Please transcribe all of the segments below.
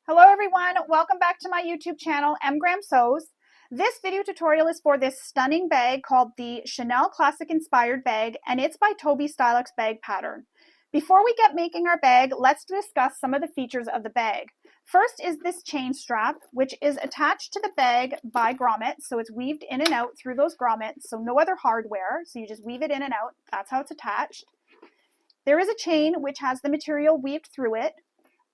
Hello everyone, welcome back to my YouTube channel, mgrahamsews. This video tutorial is for this stunning bag called the Chanelz Classicz Inspired Bag, and it's by Tobistylx Bag Pattern. Before we get making our bag, let's discuss some of the features of the bag. First is this chain strap, which is attached to the bag by grommets, so it's weaved in and out through those grommets, so no other hardware, so you just weave it in and out. That's how it's attached. There is a chain which has the material weaved through it.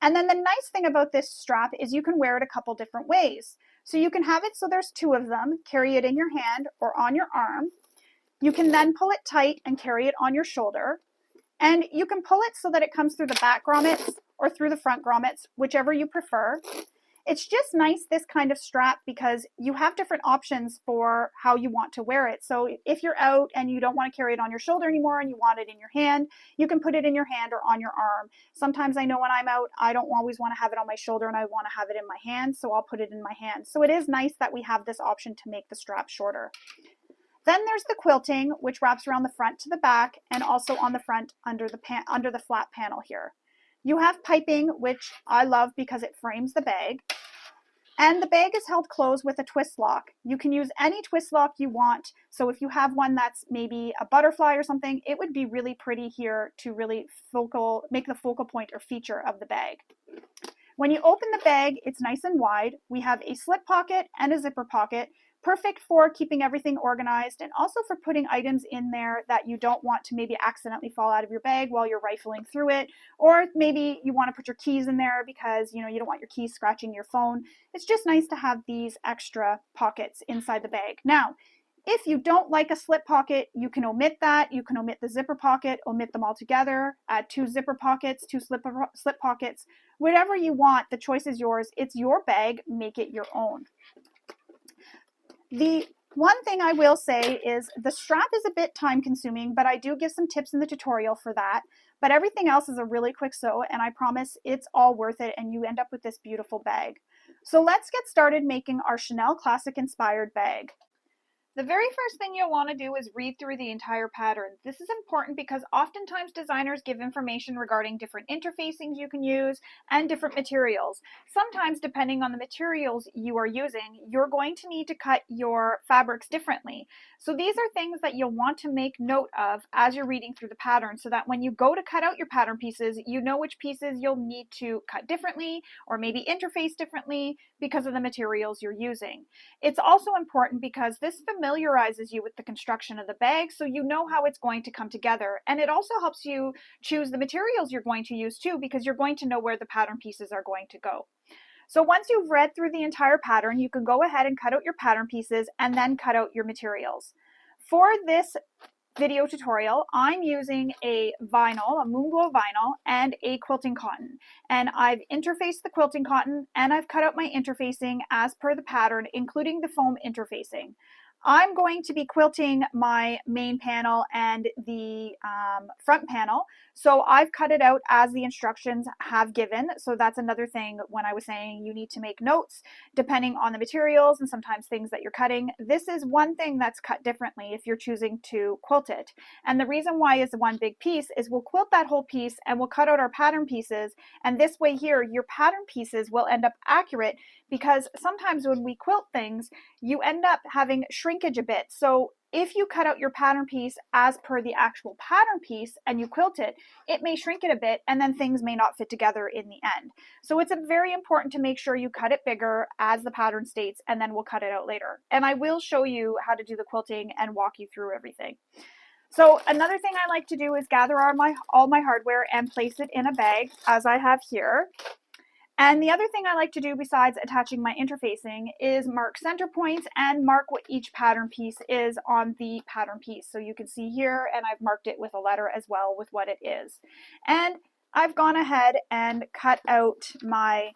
And then the nice thing about this strap is you can wear it a couple different ways. So you can have it so there's two of them, carry it in your hand or on your arm. You can then pull it tight and carry it on your shoulder. And you can pull it so that it comes through the back grommets or through the front grommets, whichever you prefer. It's just nice, this kind of strap, because you have different options for how you want to wear it. So if you're out and you don't want to carry it on your shoulder anymore and you want it in your hand, you can put it in your hand or on your arm. Sometimes I know when I'm out, I don't always want to have it on my shoulder and I want to have it in my hand, so I'll put it in my hand. So it is nice that we have this option to make the strap shorter. Then there's the quilting, which wraps around the front to the back and also on the front under the flat panel here. You have piping, which I love because it frames the bag. And the bag is held closed with a twist lock. You can use any twist lock you want. So if you have one that's maybe a butterfly or something, it would be really pretty here to really make the focal point or feature of the bag. When you open the bag, it's nice and wide. We have a slip pocket and a zipper pocket, perfect for keeping everything organized and also for putting items in there that you don't want to maybe accidentally fall out of your bag while you're rifling through it. Or maybe you want to put your keys in there because you don't want your keys scratching your phone. It's just nice to have these extra pockets inside the bag. Now, if you don't like a slip pocket, you can omit that. You can omit the zipper pocket, omit them all together, add two zipper pockets, two slip pockets, whatever you want. The choice is yours. It's your bag. Make it your own. The one thing I will say is the strap is a bit time consuming, but I do give some tips in the tutorial for that. But everything else is a really quick sew, and I promise it's all worth it and you end up with this beautiful bag. So let's get started making our Chanelz Classicz Inspired Bag. The very first thing you'll want to do is read through the entire pattern. This is important because oftentimes designers give information regarding different interfacings you can use and different materials. Sometimes, depending on the materials you are using, you're going to need to cut your fabrics differently. So these are things that you'll want to make note of as you're reading through the pattern so that when you go to cut out your pattern pieces, you know which pieces you'll need to cut differently or maybe interface differently because of the materials you're using. It's also important because this familiarizes you with the construction of the bag so you know how it's going to come together, and it also helps you choose the materials you're going to use too because you're going to know where the pattern pieces are going to go. So once you've read through the entire pattern, you can go ahead and cut out your pattern pieces and then cut out your materials. For this video tutorial, I'm using a vinyl, a moon glow vinyl, and a quilting cotton. And I've interfaced the quilting cotton and I've cut out my interfacing as per the pattern, including the foam interfacing. I'm going to be quilting my main panel and the front panel, so I've cut it out as the instructions have given. So that's another thing when I was saying you need to make notes depending on the materials and sometimes things that you're cutting. This is one thing that's cut differently if you're choosing to quilt it. And the reason why is one big piece is we'll quilt that whole piece and we'll cut out our pattern pieces, and this way here your pattern pieces will end up accurate because sometimes when we quilt things you end up having shrinkage a bit. So if you cut out your pattern piece as per the actual pattern piece and you quilt it, it may shrink it a bit and then things may not fit together in the end. So it's very important to make sure you cut it bigger as the pattern states, and then we'll cut it out later. And I will show you how to do the quilting and walk you through everything. So another thing I like to do is gather all my hardware and place it in a bag as I have here. And the other thing I like to do besides attaching my interfacing is mark center points and mark what each pattern piece is on the pattern piece. So you can see here, and I've marked it with a letter as well with what it is. And I've gone ahead and cut out my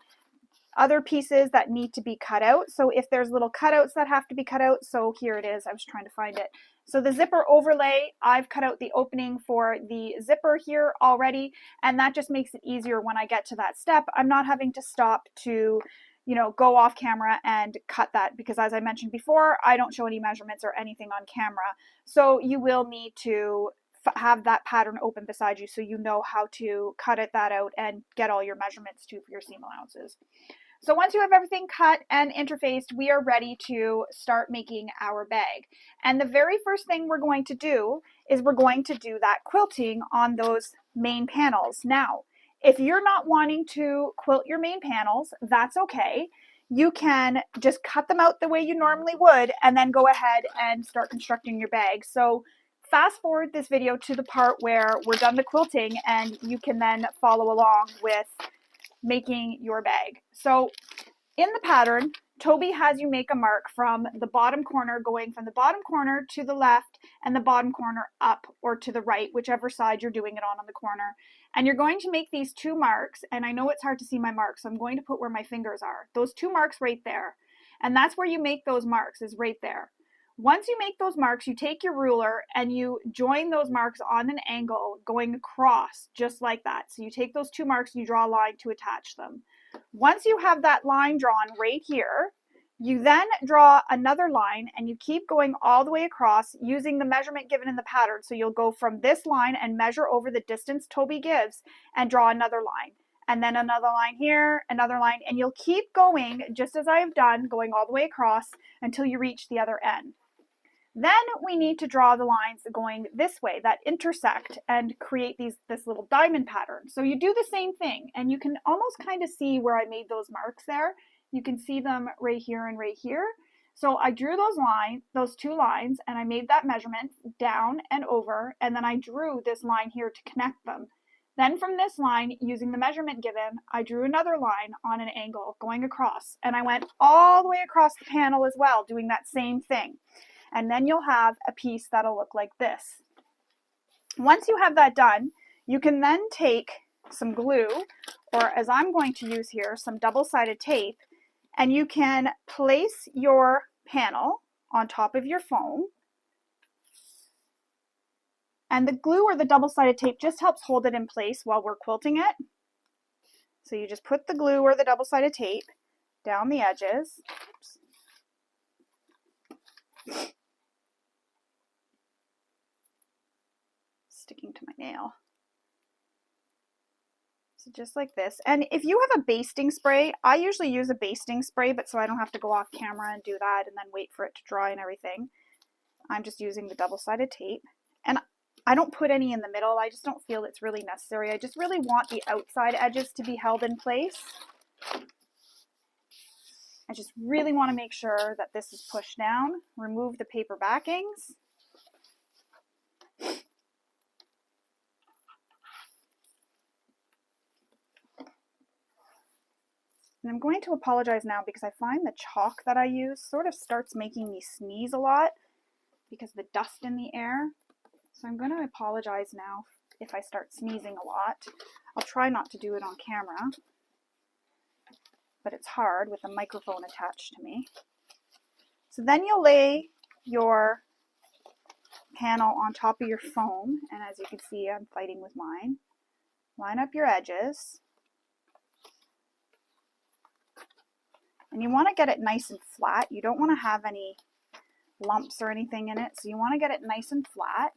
other pieces that need to be cut out. So if there's little cutouts that have to be cut out, so here it is, I was trying to find it. So the zipper overlay, I've cut out the opening for the zipper here already, and that just makes it easier when I get to that step. I'm not having to stop to go off camera and cut that because, as I mentioned before, I don't show any measurements or anything on camera. So you will need to have that pattern open beside you so you know how to cut that out and get all your measurements too for your seam allowances. So once you have everything cut and interfaced, we are ready to start making our bag. And the very first thing we're going to do is we're going to do that quilting on those main panels. Now, if you're not wanting to quilt your main panels, that's okay. You can just cut them out the way you normally would and then go ahead and start constructing your bag. So fast forward this video to the part where we're done the quilting and you can then follow along with making your bag. So in the pattern, Toby has you make a mark from the bottom corner, going from the bottom corner to the left and the bottom corner up or to the right, whichever side you're doing it on the corner. And you're going to make these 2 marks, and I know it's hard to see my marks, so I'm going to put where my fingers are. Those 2 marks right there. And that's where you make those marks, is right there. Once you make those marks, you take your ruler and you join those marks on an angle going across, just like that. So you take those 2 marks and you draw a line to attach them. Once you have that line drawn right here, you then draw another line and you keep going all the way across using the measurement given in the pattern. So you'll go from this line and measure over the distance Toby gives and draw another line. And then another line here, another line, and you'll keep going just as I have done, going all the way across until you reach the other end. Then we need to draw the lines going this way that intersect and create this little diamond pattern. So you do the same thing, and you can almost kind of see where I made those marks there. You can see them right here and right here. So I drew those 2 lines, and I made that measurement down and over, and then I drew this line here to connect them. Then from this line, using the measurement given, I drew another line on an angle going across, and I went all the way across the panel as well, doing that same thing. And then you'll have a piece that'll look like this. Once you have that done, you can then take some glue, or as I'm going to use here, some double-sided tape, and you can place your panel on top of your foam. And the glue or the double-sided tape just helps hold it in place while we're quilting it. So you just put the glue or the double-sided tape down the edges. Oops. Sticking to my nail. So just like this. And if you have a basting spray, I usually use a basting spray, but so I don't have to go off camera and do that and then wait for it to dry and everything. I'm just using the double-sided tape. And I don't put any in the middle. I just don't feel it's really necessary. I just really want the outside edges to be held in place. I just really want to make sure that this is pushed down. Remove the paper backings. And I'm going to apologize now because I find the chalk that I use sort of starts making me sneeze a lot because of the dust in the air. So I'm going to apologize now if I start sneezing a lot. I'll try not to do it on camera, but it's hard with a microphone attached to me. So then you'll lay your panel on top of your foam, and as you can see, I'm fighting with mine. Line up your edges. And you want to get it nice and flat. You don't want to have any lumps or anything in it, so you want to get it nice and flat.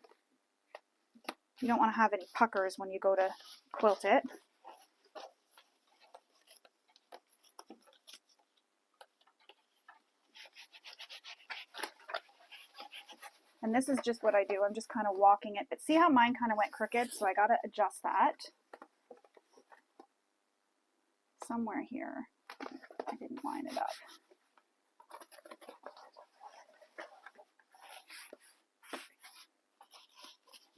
You don't want to have any puckers when you go to quilt it. And this is just what I do. I'm just kind of walking it. But see how mine kind of went crooked? So I got to adjust that. Somewhere here. I didn't line it up.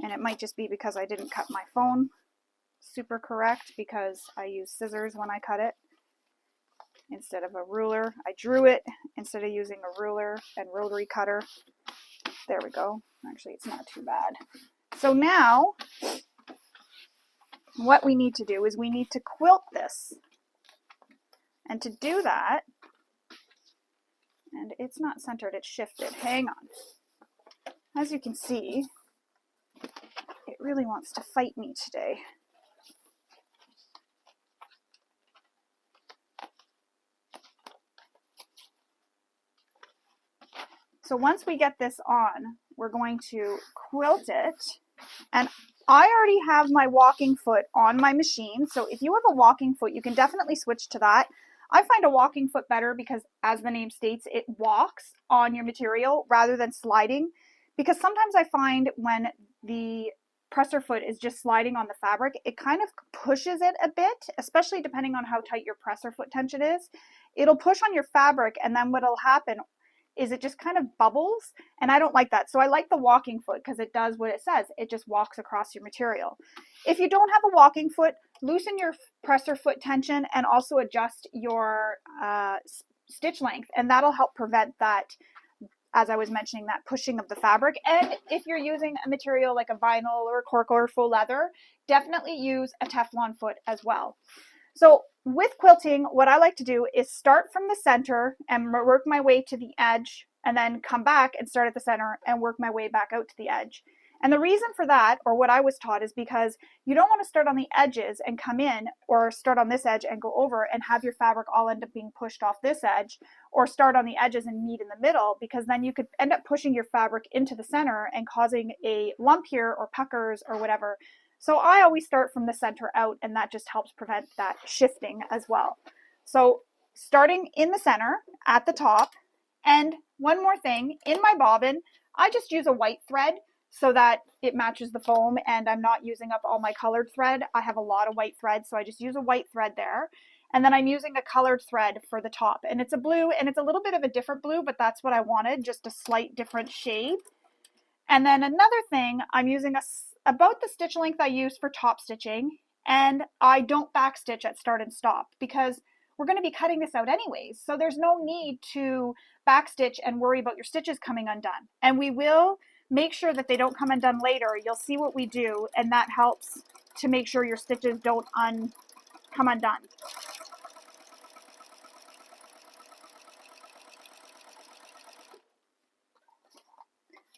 And it might just be because I didn't cut my phone super correct because I use scissors when I cut it instead of a ruler. I drew it instead of using a ruler and rotary cutter. There we go. Actually, it's not too bad. So now what we need to do is we need to quilt this. And to do that, and it's not centered, it's shifted. Hang on. As you can see, it really wants to fight me today. So once we get this on, we're going to quilt it. And I already have my walking foot on my machine. So if you have a walking foot, you can definitely switch to that. I find a walking foot better because, as the name states, it walks on your material rather than sliding. Because sometimes I find when the presser foot is just sliding on the fabric, it kind of pushes it a bit, especially depending on how tight your presser foot tension is. It'll push on your fabric, and then what'll happen is it just kind of bubbles, and I don't like that. So I like the walking foot because it does what it says. It just walks across your material. If you don't have a walking foot, loosen your presser foot tension and also adjust your stitch length, and that'll help prevent that, as I was mentioning, that pushing of the fabric. And if you're using a material like a vinyl or cork or faux leather, definitely use a Teflon foot as well. So with quilting, what I like to do is start from the center and work my way to the edge, and then come back and start at the center and work my way back out to the edge. And the reason for that, or what I was taught, is because you don't want to start on the edges and come in, or start on this edge and go over and have your fabric all end up being pushed off this edge, or start on the edges and meet in the middle, because then you could end up pushing your fabric into the center and causing a lump here or puckers or whatever. So I always start from the center out, and that just helps prevent that shifting as well. So starting in the center at the top. And one more thing, in my bobbin, I just use a white thread so that it matches the foam and I'm not using up all my colored thread. I have a lot of white thread, so I just use a white thread there. And then I'm using a colored thread for the top, and it's a blue, and it's a little bit of a different blue, but that's what I wanted, just a slight different shade. And then another thing, I'm using about the stitch length I use for top stitching, and I don't back stitch at start and stop because we're going to be cutting this out anyways. So there's no need to back stitch and worry about your stitches coming undone. And we will make sure that they don't come undone later. You'll see what we do, and that helps to make sure your stitches don't come undone.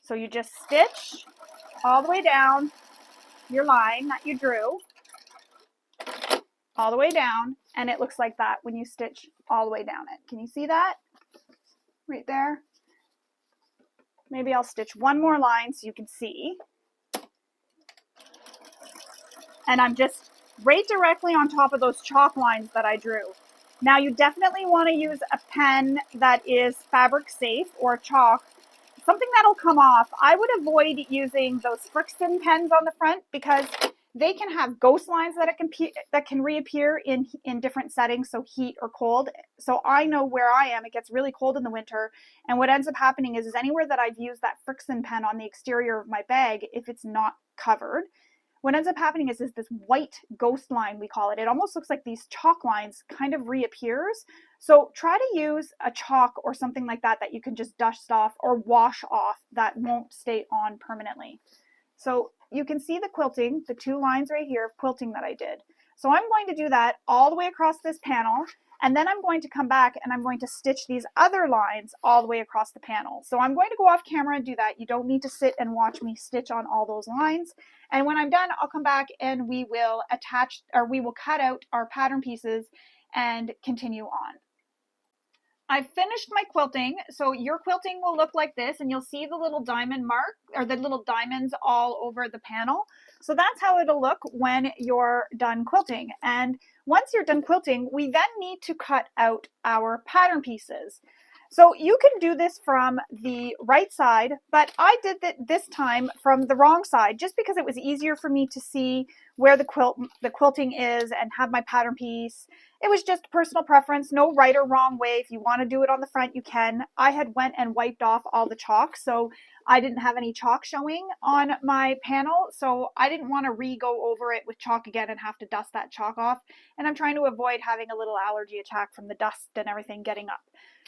So you just stitch all the way down your line that you drew, all the way down, and it looks like that when you stitch all the way down it. Can you see that right there? Maybe I'll stitch one more line so you can see. And I'm just right directly on top of those chalk lines that I drew. Now you definitely want to use a pen that is fabric safe, or chalk, something that'll come off. I would avoid using those friction pens on the front because they can have ghost lines that can reappear in different settings, so heat or cold. So I know where I am, it gets really cold in the winter, and what ends up happening is anywhere that I've used that friction pen on the exterior of my bag, if it's not covered, what ends up happening is this white ghost line, we call it. It almost looks like these chalk lines kind of reappears. So try to use a chalk or something like that that you can just dust off or wash off, that won't stay on permanently. So you can see the quilting, the two lines right here of quilting that I did. So I'm going to do that all the way across this panel, and then I'm going to come back and I'm going to stitch these other lines all the way across the panel. So I'm going to go off camera and do that. You don't need to sit and watch me stitch on all those lines. And when I'm done, I'll come back and we will cut out our pattern pieces and continue on. I've finished my quilting, so your quilting will look like this, and you'll see the little diamond mark, or the little diamonds all over the panel. So that's how it'll look when you're done quilting. And once you're done quilting, we then need to cut out our pattern pieces. So you can do this from the right side, but I did it this time from the wrong side, just because it was easier for me to see where the quilting is and have my pattern piece. It was just personal preference, no right or wrong way. If you want to do it on the front, you can. I had went and wiped off all the chalk, so I didn't have any chalk showing on my panel, so I didn't want to re-go over it with chalk again and have to dust that chalk off. And I'm trying to avoid having a little allergy attack from the dust and everything getting up.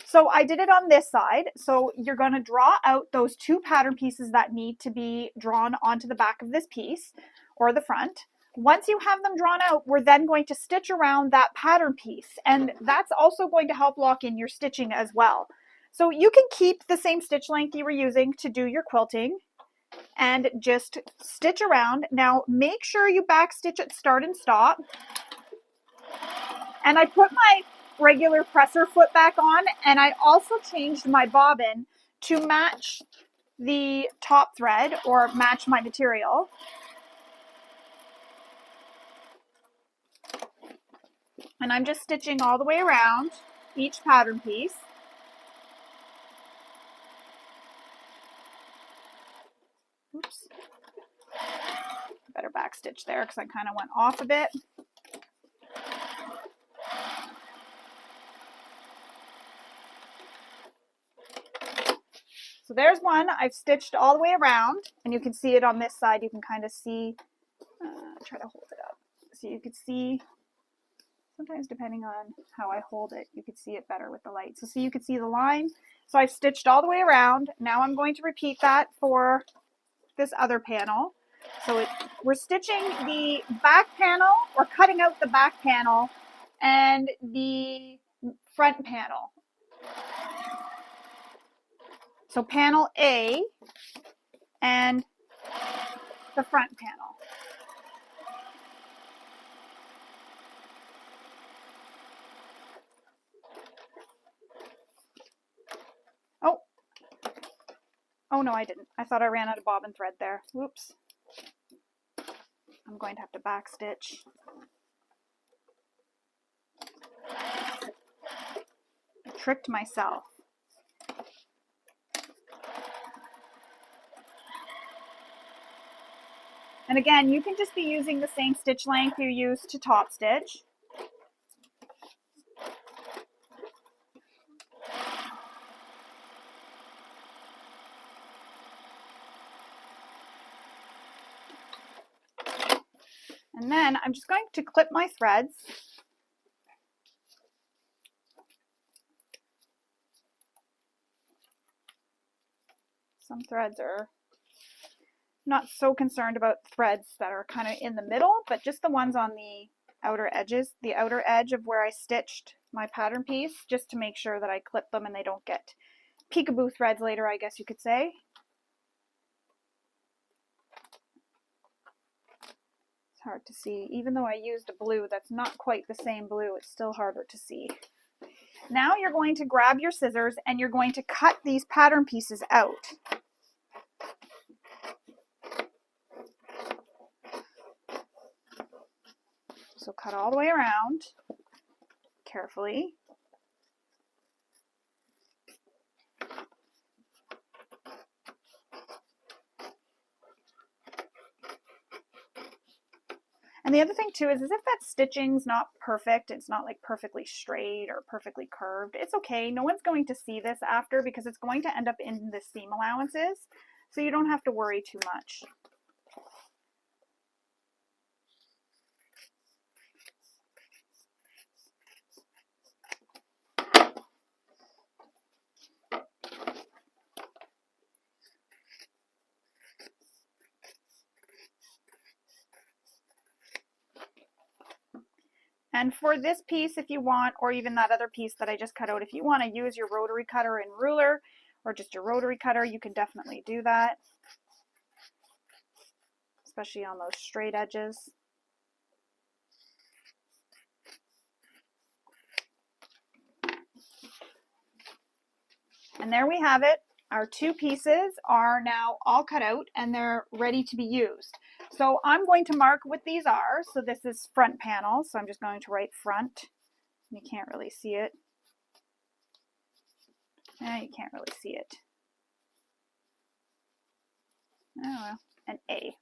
So I did it on this side. So you're going to draw out those two pattern pieces that need to be drawn onto the back of this piece or the front. Once you have them drawn out, we're then going to stitch around that pattern piece, and that's also going to help lock in your stitching as well. So you can keep the same stitch length you were using to do your quilting and just stitch around. Now make sure you back stitch at start and stop. And I put my regular presser foot back on, and I also changed my bobbin to match the top thread or match my material. And I'm just stitching all the way around each pattern piece. Oops. Better back stitch there because I kind of went off a bit. So there's one. I've stitched all the way around, and you can see it on this side. You can kind of see, try to hold it up. So you can see, sometimes depending on how I hold it, you can see it better with the light. So see, you can see the line. So I've stitched all the way around. Now I'm going to repeat that for this other panel. So we're stitching the back panel, or cutting out the back panel and the front panel. So panel A and the front panel. Oh no, I didn't. I thought I ran out of bobbin thread there. Whoops. I'm going to have to back stitch. I tricked myself. And again, you can just be using the same stitch length you used to top stitch. And then I'm just going to clip my threads. Some threads are not so concerned about threads that are kind of in the middle, but just the ones on the outer edges, the outer edge of where I stitched my pattern piece, just to make sure that I clip them and they don't get peekaboo threads later, I guess you could say. It's hard to see. Even though I used a blue that's not quite the same blue, it's still harder to see. Now you're going to grab your scissors and you're going to cut these pattern pieces out. So cut all the way around carefully. And the other thing too is if that stitching's not perfect, it's not like perfectly straight or perfectly curved, it's okay. No one's going to see this after because it's going to end up in the seam allowances. So you don't have to worry too much. And for this piece, if you want, or even that other piece that I just cut out, if you want to use your rotary cutter and ruler, or just your rotary cutter, you can definitely do that, especially on those straight edges. And there we have it. Our two pieces are now all cut out and they're ready to be used. So I'm going to mark what these are. So this is front panel. So I'm just going to write front. You can't really see it. You can't really see it. Oh well, an A.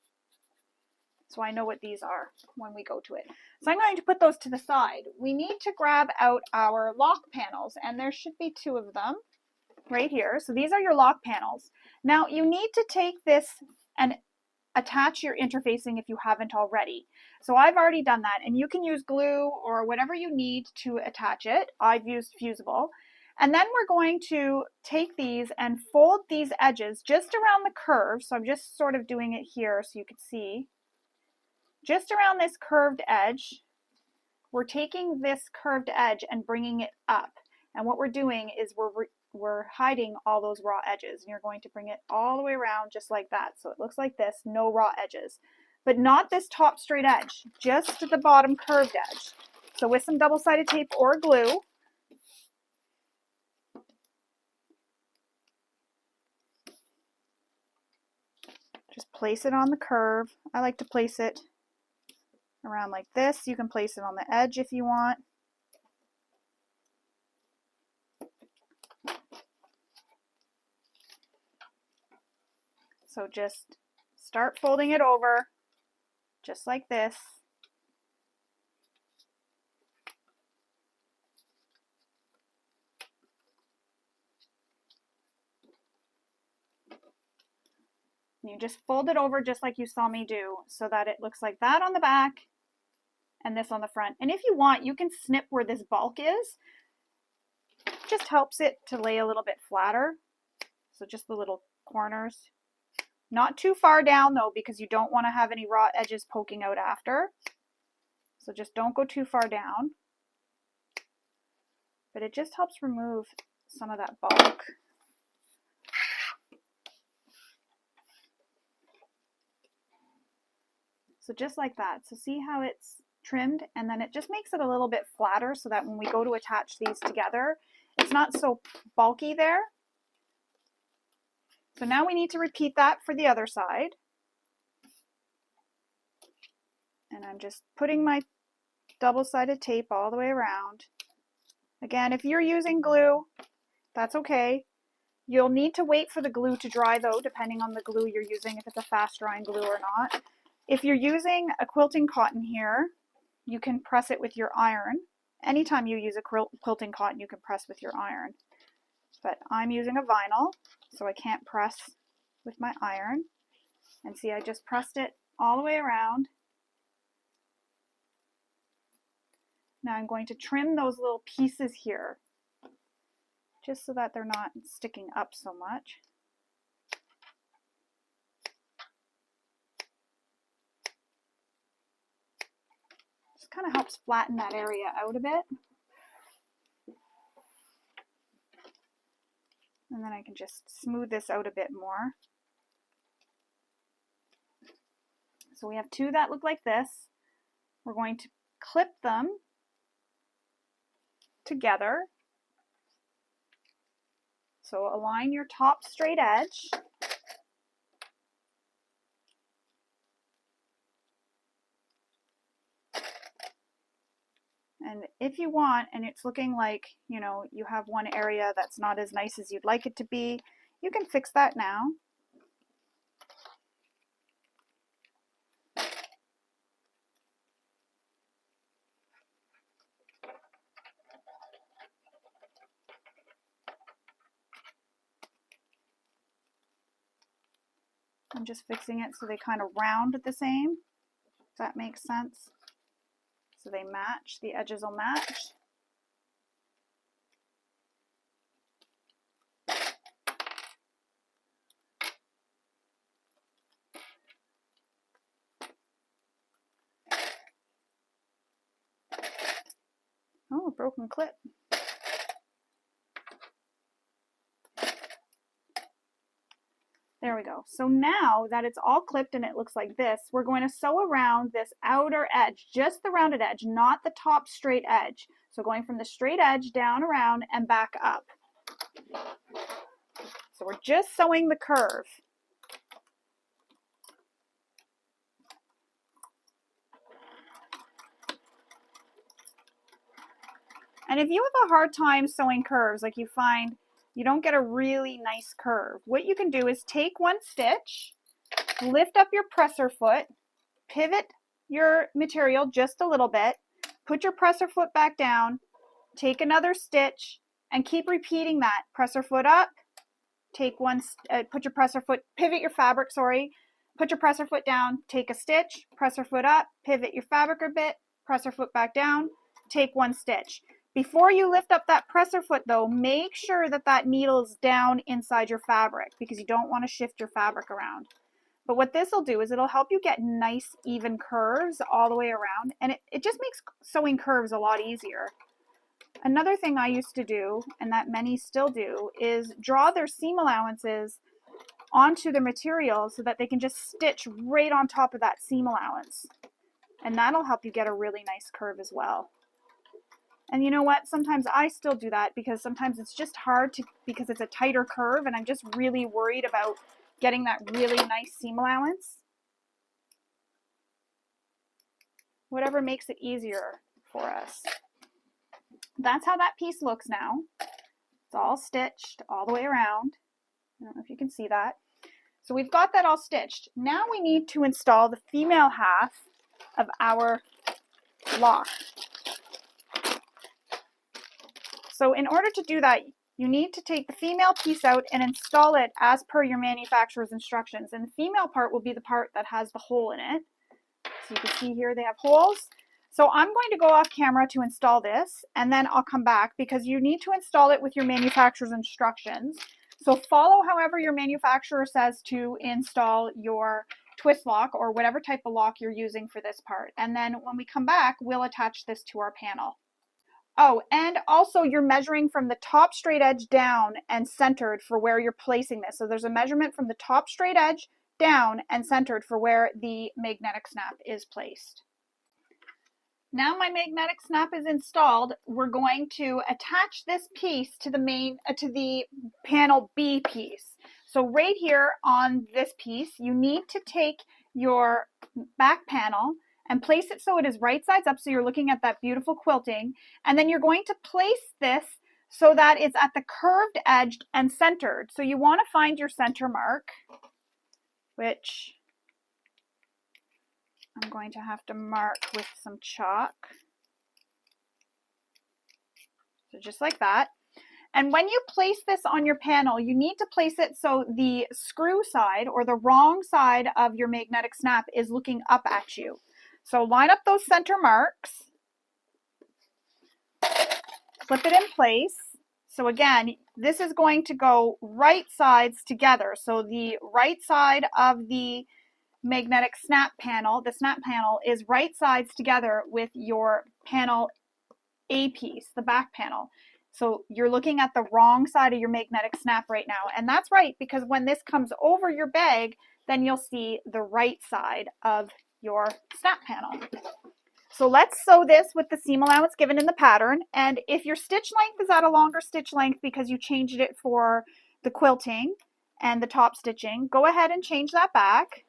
So I know what these are when we go to it. So I'm going to put those to the side. We need to grab out our lock panels, and there should be two of them right here. So these are your lock panels. Now you need to take this and attach your interfacing if you haven't already. So I've already done that, and you can use glue or whatever you need to attach it. I've used fusible. And then we're going to take these and fold these edges just around the curve. So I'm just sort of doing it here so you can see. Just around this curved edge, we're taking this curved edge and bringing it up. And what we're doing is we're hiding all those raw edges. And you're going to bring it all the way around just like that. So it looks like this, no raw edges. But not this top straight edge, just the bottom curved edge. So with some double-sided tape or glue, just place it on the curve. I like to place it around like this. You can place it on the edge if you want. So just start folding it over, just like this. And you just fold it over just like you saw me do, so that it looks like that on the back and this on the front. And if you want, you can snip where this bulk is. It just helps it to lay a little bit flatter. So just the little corners. Not too far down though, because you don't want to have any raw edges poking out after. So just don't go too far down. But it just helps remove some of that bulk. So just like that. So see how it's trimmed, and then it just makes it a little bit flatter so that when we go to attach these together, it's not so bulky there. So now we need to repeat that for the other side. And I'm just putting my double-sided tape all the way around. Again, if you're using glue, that's okay. You'll need to wait for the glue to dry though, depending on the glue you're using, if it's a fast drying glue or not. If you're using a quilting cotton here, you can press it with your iron. Anytime you use a quilting cotton, you can press with your iron. But I'm using a vinyl, so I can't press with my iron. And see, I just pressed it all the way around. Now I'm going to trim those little pieces here, just so that they're not sticking up so much. Just kind of helps flatten that area out a bit. And then I can just smooth this out a bit more. So we have two that look like this. We're going to clip them together. So align your top straight edge. And if you want, and it's looking like, you know, you have one area that's not as nice as you'd like it to be, you can fix that now. I'm just fixing it so they kind of round the same, if that makes sense. So they match, the edges will match. Oh, a broken clip. There we go. So now that it's all clipped and it looks like this, we're going to sew around this outer edge, just the rounded edge, not the top straight edge. So going from the straight edge down around and back up. So we're just sewing the curve. And if you have a hard time sewing curves, like you find you don't get a really nice curve, what you can do is take one stitch, lift up your presser foot, pivot your material just a little bit, put your presser foot back down, take another stitch, and keep repeating that. Presser foot up, take one, put your presser foot, pivot your fabric, sorry, put your presser foot down, take a stitch, presser foot up, pivot your fabric a bit, presser foot back down, take one stitch. Before you lift up that presser foot though, make sure that that needle is down inside your fabric, because you don't want to shift your fabric around. But what this will do is it'll help you get nice even curves all the way around, and it just makes sewing curves a lot easier. Another thing I used to do, and that many still do, is draw their seam allowances onto the material so that they can just stitch right on top of that seam allowance. And that'll help you get a really nice curve as well. And you know what? Sometimes I still do that, because sometimes it's just hard to, because it's a tighter curve and I'm just really worried about getting that really nice seam allowance. Whatever makes it easier for us. That's how that piece looks now. It's all stitched all the way around. I don't know if you can see that. So we've got that all stitched. Now we need to install the female half of our lock. So in order to do that, you need to take the female piece out and install it as per your manufacturer's instructions. And the female part will be the part that has the hole in it. So you can see here they have holes. So I'm going to go off camera to install this, and then I'll come back because you need to install it with your manufacturer's instructions. So follow however your manufacturer says to install your twist lock or whatever type of lock you're using for this part. And then when we come back, we'll attach this to our panel. Oh, and also you're measuring from the top straight edge down and centered for where you're placing this. So there's a measurement from the top straight edge down and centered for where the magnetic snap is placed. Now my magnetic snap is installed, we're going to attach this piece to the panel B piece. So right here on this piece, you need to take your back panel and place it so it is right sides up, so you're looking at that beautiful quilting, and then you're going to place this so that it's at the curved edge and centered. So you want to find your center mark, which I'm going to have to mark with some chalk. So just like that. And when you place this on your panel, you need to place it so the screw side or the wrong side of your magnetic snap is looking up at you. So line up those center marks, flip it in place. So again, this is going to go right sides together. So the right side of the magnetic snap panel, the snap panel is right sides together with your panel A piece, the back panel. So you're looking at the wrong side of your magnetic snap right now. And that's right, because when this comes over your bag, then you'll see the right side of your snap panel. So let's sew this with the seam allowance given in the pattern. And if your stitch length is at a longer stitch length because you changed it for the quilting and the top stitching, go ahead and change that back.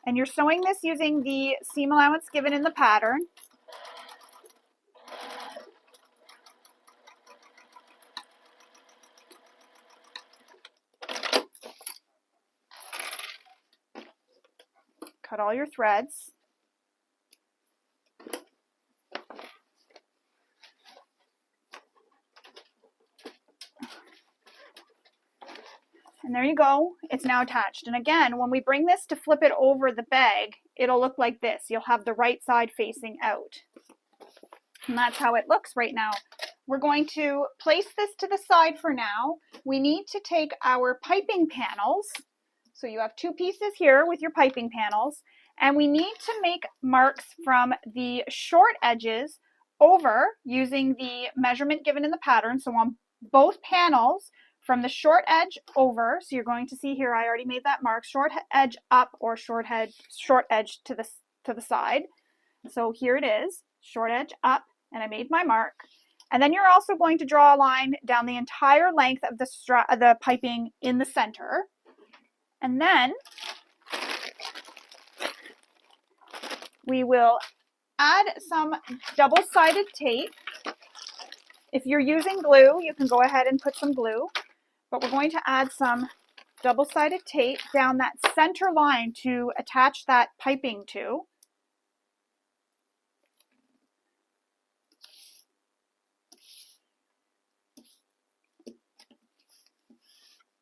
And you're sewing this using the seam allowance given in the pattern. Cut all your threads. And there you go, it's now attached. And again, when we bring this to flip it over the bag, it'll look like this. You'll have the right side facing out. And that's how it looks right now. We're going to place this to the side for now. We need to take our piping panels. So you have two pieces here with your piping panels. And we need to make marks from the short edges over using the measurement given in the pattern. So on both panels, from the short edge over, so you're going to see here, I already made that mark, short edge up or short edge to the side. So here it is, short edge up, and I made my mark. And then you're also going to draw a line down the entire length of the piping in the center. And then we will add some double-sided tape. If you're using glue, you can go ahead and put some glue. But we're going to add some double-sided tape down that center line to attach that piping to.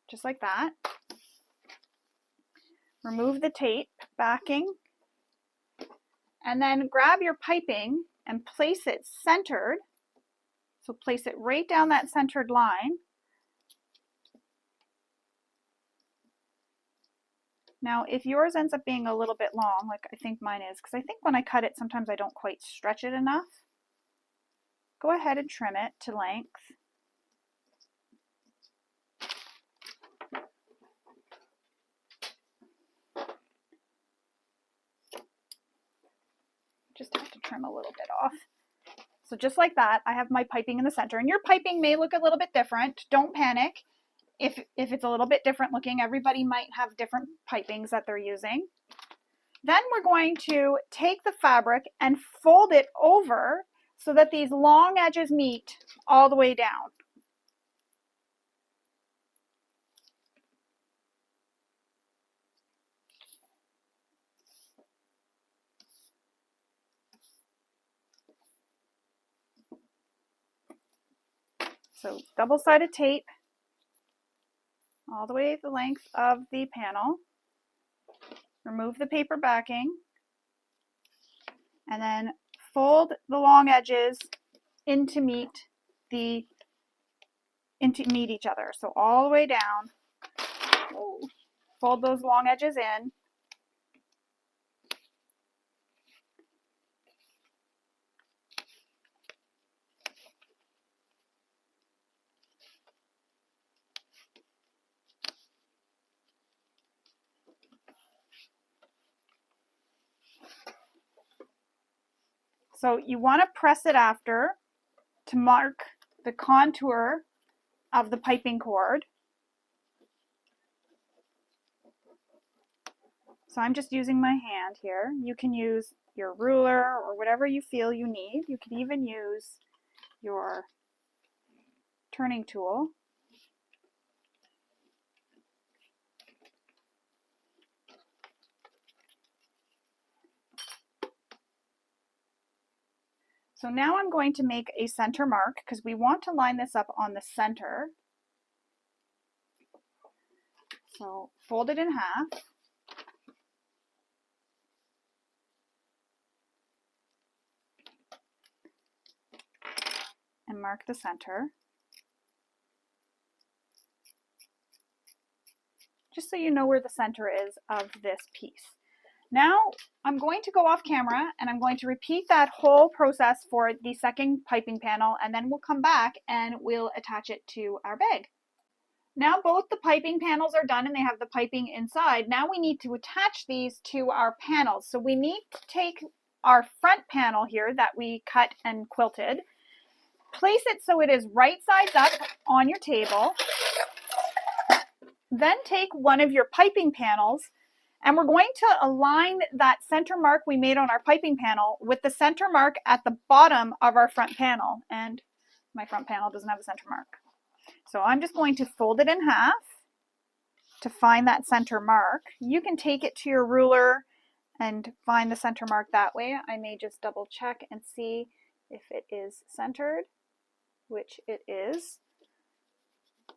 Just like that. Remove the tape backing. And then grab your piping and place it centered. So place it right down that centered line. Now, if yours ends up being a little bit long, like I think mine is, because I think when I cut it, sometimes I don't quite stretch it enough, go ahead and trim it to length. Just have to trim a little bit off. So just like that, I have my piping in the center, and your piping may look a little bit different. Don't panic. If it's a little bit different looking, everybody might have different pipings that they're using. Then we're going to take the fabric and fold it over so that these long edges meet all the way down. So double-sided tape all the way the length of the panel. Remove the paper backing, and then fold the long edges into meet each other. So all the way down, fold those long edges in. So you want to press it after to mark the contour of the piping cord. So I'm just using my hand here. You can use your ruler or whatever you feel you need. You can even use your turning tool. So now I'm going to make a center mark because we want to line this up on the center. So fold it in half. And mark the center. Just so you know where the center is of this piece. Now I'm going to go off camera and I'm going to repeat that whole process for the second piping panel, and then we'll come back and we'll attach it to our bag. Now both the piping panels are done and they have the piping inside. Now we need to attach these to our panels. So we need to take our front panel here that we cut and quilted, place it so it is right sides up on your table. Then take one of your piping panels and we're going to align that center mark we made on our piping panel with the center mark at the bottom of our front panel. And my front panel doesn't have a center mark. So I'm just going to fold it in half to find that center mark. You can take it to your ruler and find the center mark that way. I may just double check and see if it is centered, which it is.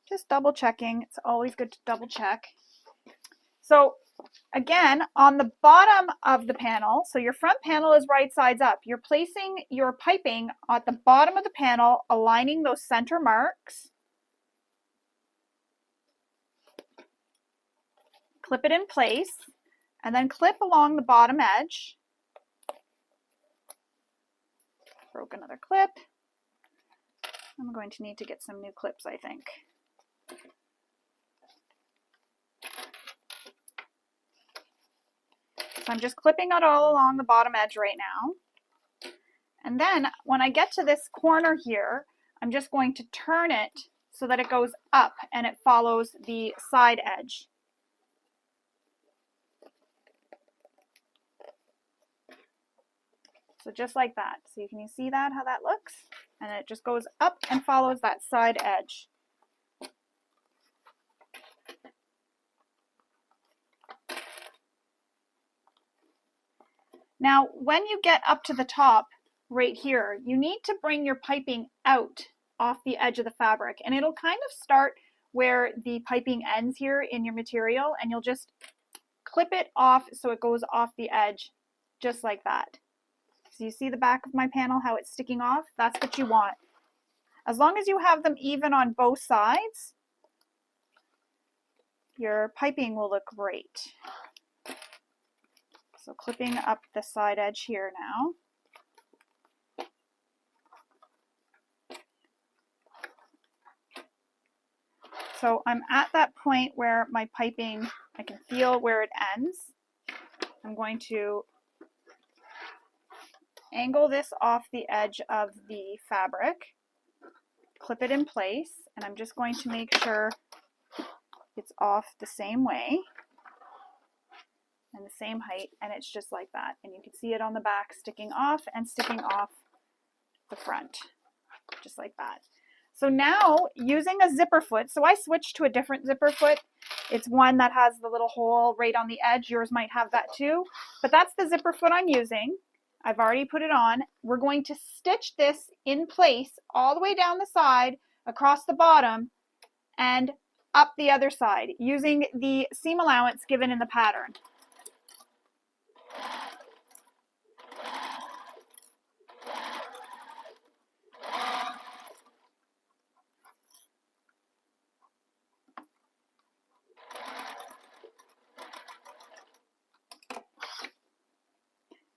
Just double checking. It's always good to double check. So again, on the bottom of the panel, so your front panel is right sides up. You're placing your piping at the bottom of the panel, aligning those center marks. Clip it in place, and then clip along the bottom edge. Broke another clip. I'm going to need to get some new clips, I think. So I'm just clipping it all along the bottom edge right now. And then when I get to this corner here, I'm just going to turn it so that it goes up and it follows the side edge. So just like that. So can you see that, how that looks? And it just goes up and follows that side edge. Now, when you get up to the top right here, you need to bring your piping out off the edge of the fabric, and it'll kind of start where the piping ends here in your material, and you'll just clip it off so it goes off the edge just like that. So you see the back of my panel, how it's sticking off? That's what you want. As long as you have them even on both sides, your piping will look great. So clipping up the side edge here now. So I'm at that point where my piping, I can feel where it ends. I'm going to angle this off the edge of the fabric, clip it in place, and I'm just going to make sure it's off the same way and the same height, and it's just like that. And you can see it on the back sticking off and sticking off the front, just like that. So now using a zipper foot, so I switched to a different zipper foot. It's one that has the little hole right on the edge. Yours might have that too, but that's the zipper foot I'm using. I've already put it on. We're going to stitch this in place all the way down the side across the bottom and up the other side using the seam allowance given in the pattern.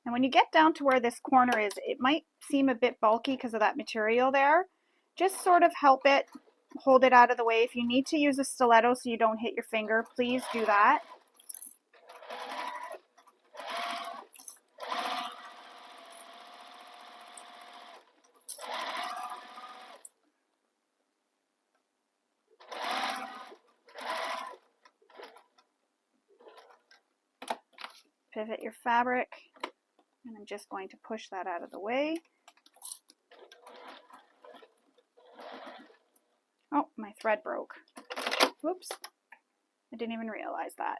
And when you get down to where this corner is, it might seem a bit bulky because of that material there. Just sort of help it, hold it out of the way. If you need to use a stiletto so you don't hit your finger, please do that. Pivot your fabric, and I'm just going to push that out of the way. Oh, my thread broke. Whoops, I didn't even realize that.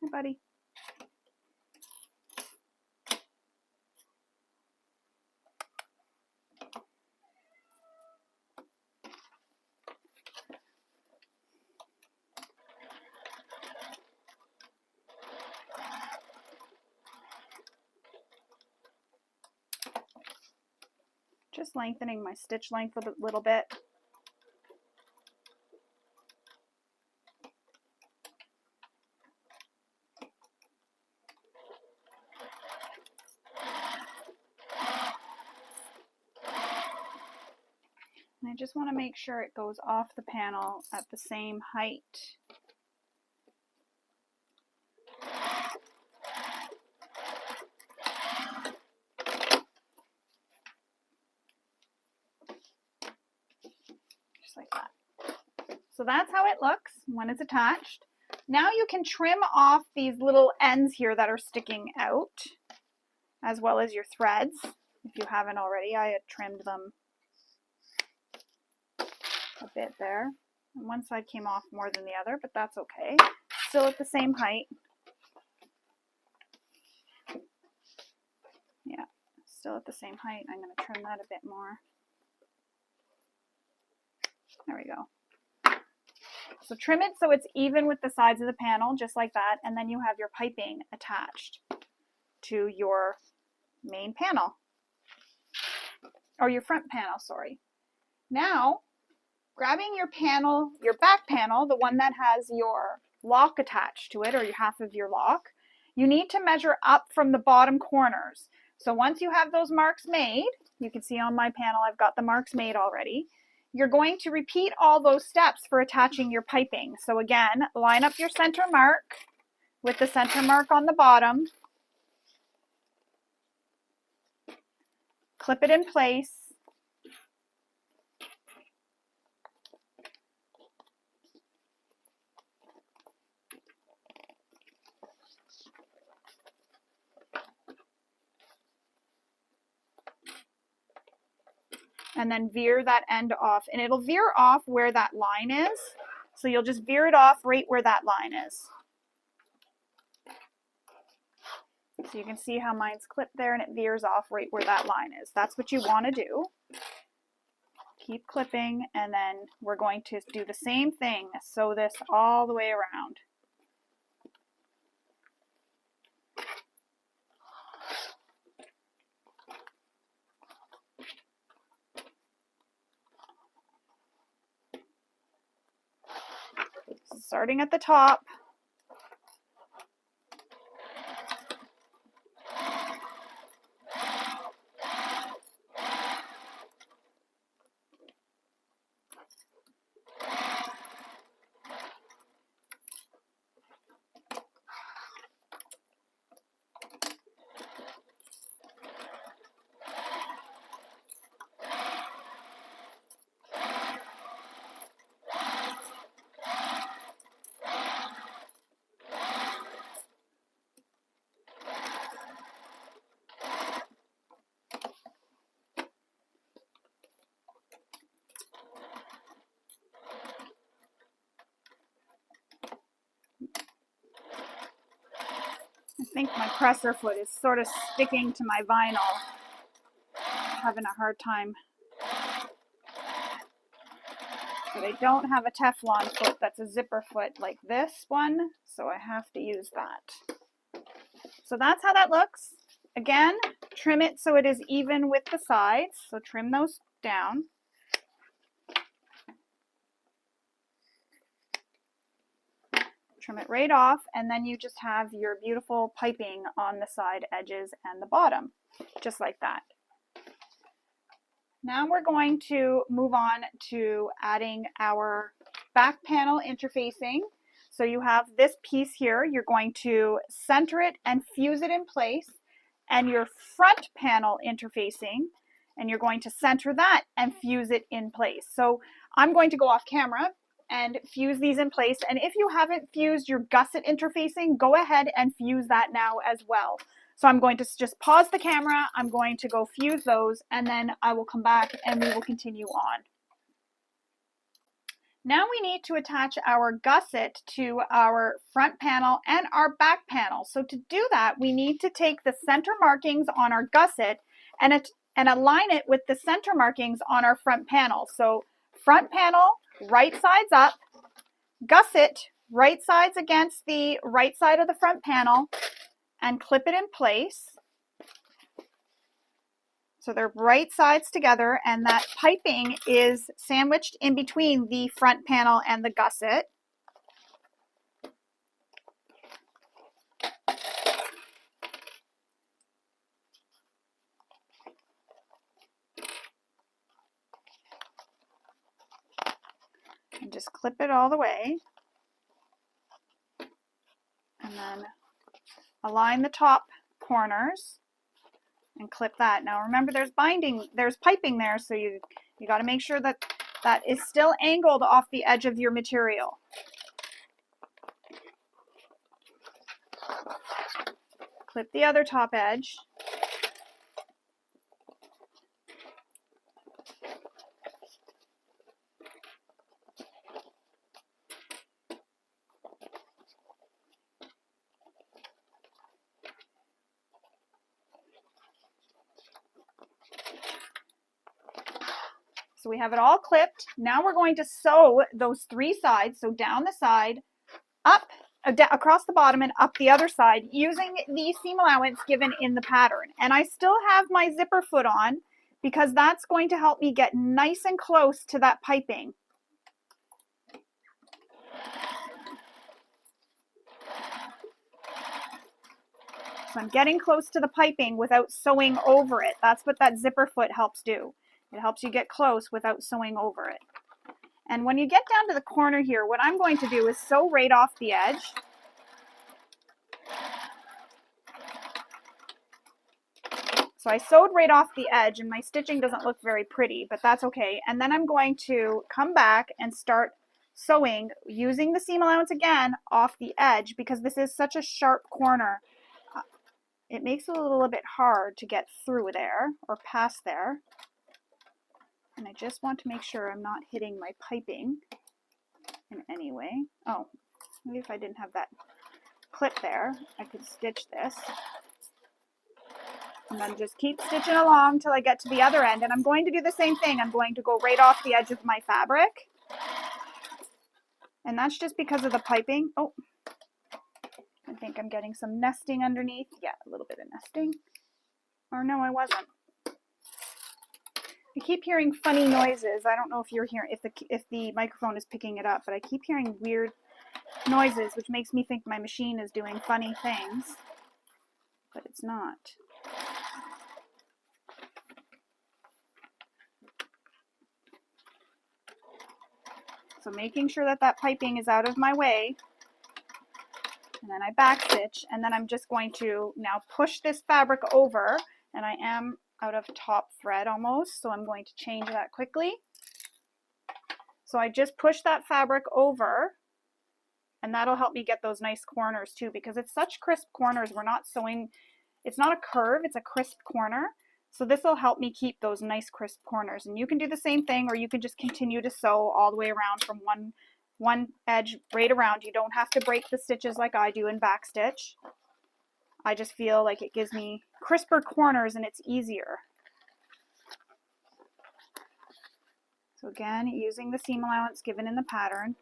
Hey, buddy. Just lengthening my stitch length a little bit. And I just want to make sure it goes off the panel at the same height. Just like that. So that's how it looks when it's attached. Now you can trim off these little ends here that are sticking out, as well as your threads. If you haven't already, I had trimmed them a bit there. And one side came off more than the other, but that's okay. Still at the same height. Yeah, still at the same height. I'm going to trim that a bit more. There we go. So trim it so it's even with the sides of the panel, just like that, and then you have your piping attached to your main panel, or your front panel, sorry. Now, grabbing your panel, your back panel, the one that has your lock attached to it, or your half of your lock, you need to measure up from the bottom corners. So once you have those marks made, you can see on my panel I've got the marks made already. You're going to repeat all those steps for attaching your piping. So again, line up your center mark with the center mark on the bottom. Clip it in place. And then veer that end off, and it'll veer off where that line is. So you'll just veer it off right where that line is. So you can see how mine's clipped there, and it veers off right where that line is. That's what you want to do. Keep clipping, and then we're going to do the same thing. Sew this all the way around. Starting at the top. think my presser foot is sort of sticking to my vinyl. Having a hard time. But I don't have a Teflon foot that's a zipper foot like this one, so I have to use that. So that's how that looks. Again, trim it so it is even with the sides. So trim those down. Trim it right off, and then you just have your beautiful piping on the side edges and the bottom, just like that. Now we're going to move on to adding our back panel interfacing. So you have this piece here, you're going to center it and fuse it in place, and your front panel interfacing, and you're going to center that and fuse it in place. So I'm going to go off camera and fuse these in place, and if you haven't fused your gusset interfacing, go ahead and fuse that now as well. So I'm going to just pause the camera, I'm going to go fuse those, and then I will come back and we will continue on. Now we need to attach our gusset to our front panel and our back panel. So to do that, we need to take the center markings on our gusset and align it with the center markings on our front panel. So front panel, right sides up, gusset, right sides against the right side of the front panel, and clip it in place. So they're right sides together, and that piping is sandwiched in between the front panel and the gusset. And just clip it all the way. And then align the top corners and clip that. Now remember, there's piping there, so you got to make sure that that is still angled off the edge of your material. Clip the other top edge. So we have it all clipped. Now we're going to sew those three sides, so down the side, up, across the bottom, and up the other side using the seam allowance given in the pattern. And I still have my zipper foot on because that's going to help me get nice and close to that piping. So I'm getting close to the piping without sewing over it. That's what that zipper foot helps do. It helps you get close without sewing over it. And when you get down to the corner here, what I'm going to do is sew right off the edge. So I sewed right off the edge, and my stitching doesn't look very pretty, but that's okay. And then I'm going to come back and start sewing using the seam allowance again off the edge, because this is such a sharp corner. It makes it a little bit hard to get through there or past there. And I just want to make sure I'm not hitting my piping in any way. Oh, maybe if I didn't have that clip there, I could stitch this. And then just keep stitching along till I get to the other end. And I'm going to do the same thing. I'm going to go right off the edge of my fabric. And that's just because of the piping. Oh, I think I'm getting some nesting underneath. Yeah, a little bit of nesting. Or no, I wasn't. I keep hearing funny noises. I don't know if you're hearing, if the microphone is picking it up, but I keep hearing weird noises, which makes me think my machine is doing funny things, but it's not. So making sure that that piping is out of my way, and then I back stitch, and then I'm just going to now push this fabric over, and I am out of top thread almost, so I'm going to change that quickly. So I just push that fabric over, and that'll help me get those nice corners too, because it's such crisp corners. We're not sewing, it's not a curve, it's a crisp corner. So this will help me keep those nice crisp corners. And you can do the same thing, or you can just continue to sew all the way around from one edge right around. You don't have to break the stitches like I do in back stitch. I just feel like it gives me crisper corners and it's easier. So again, using the seam allowance given in the pattern.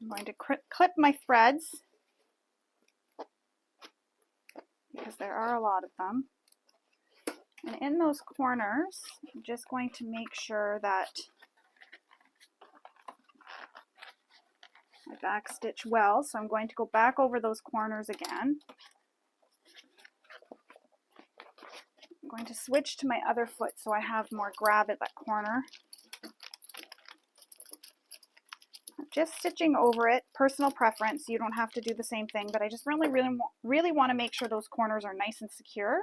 I'm going to clip my threads because there are a lot of them. And in those corners, I'm just going to make sure that I back stitch well. So I'm going to go back over those corners again. I'm going to switch to my other foot so I have more grab at that corner. I'm just stitching over it, personal preference. You don't have to do the same thing, but I just really want to make sure those corners are nice and secure.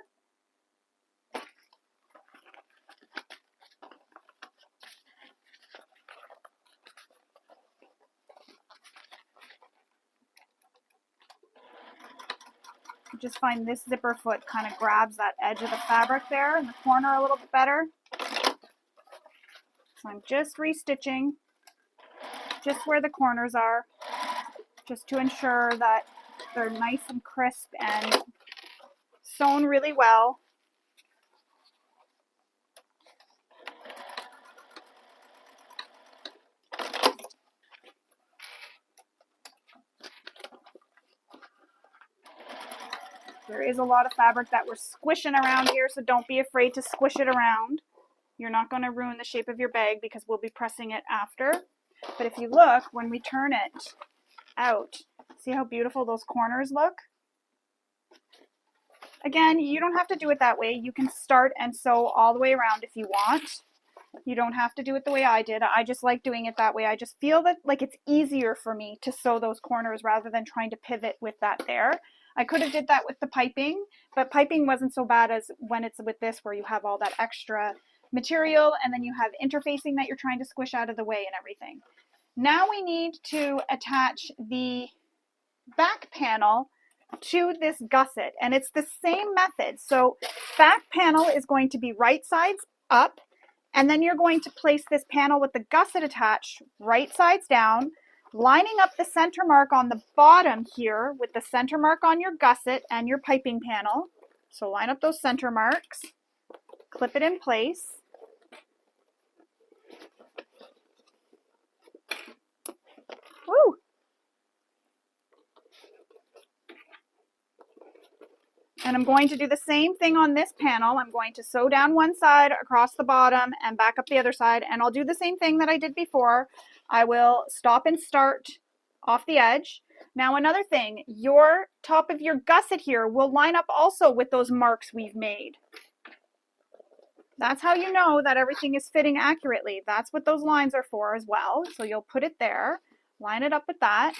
I just find this zipper foot kind of grabs that edge of the fabric there in the corner a little bit better. So I'm just restitching just where the corners are, just to ensure that they're nice and crisp and sewn really well. There is a lot of fabric that we're squishing around here, so don't be afraid to squish it around. You're not going to ruin the shape of your bag because we'll be pressing it after. But if you look, when we turn it out, see how beautiful those corners look? Again, you don't have to do it that way. You can start and sew all the way around if you want. You don't have to do it the way I did. I just like doing it that way. I just feel that like it's easier for me to sew those corners rather than trying to pivot with that there. I could have did that with the piping, but piping wasn't so bad as when it's with this where you have all that extra material and then you have interfacing that you're trying to squish out of the way and everything. Now we need to attach the back panel to this gusset, and it's the same method. So back panel is going to be right sides up, and then you're going to place this panel with the gusset attached right sides down, lining up the center mark on the bottom here with the center mark on your gusset and your piping panel. So line up those center marks, clip it in place. Woo! And I'm going to do the same thing on this panel. I'm going to sew down one side across the bottom and back up the other side. And I'll do the same thing that I did before. I will stop and start off the edge. Now another thing, your top of your gusset here will line up also with those marks we've made. That's how you know that everything is fitting accurately. That's what those lines are for as well. So you'll put it there, line it up with that.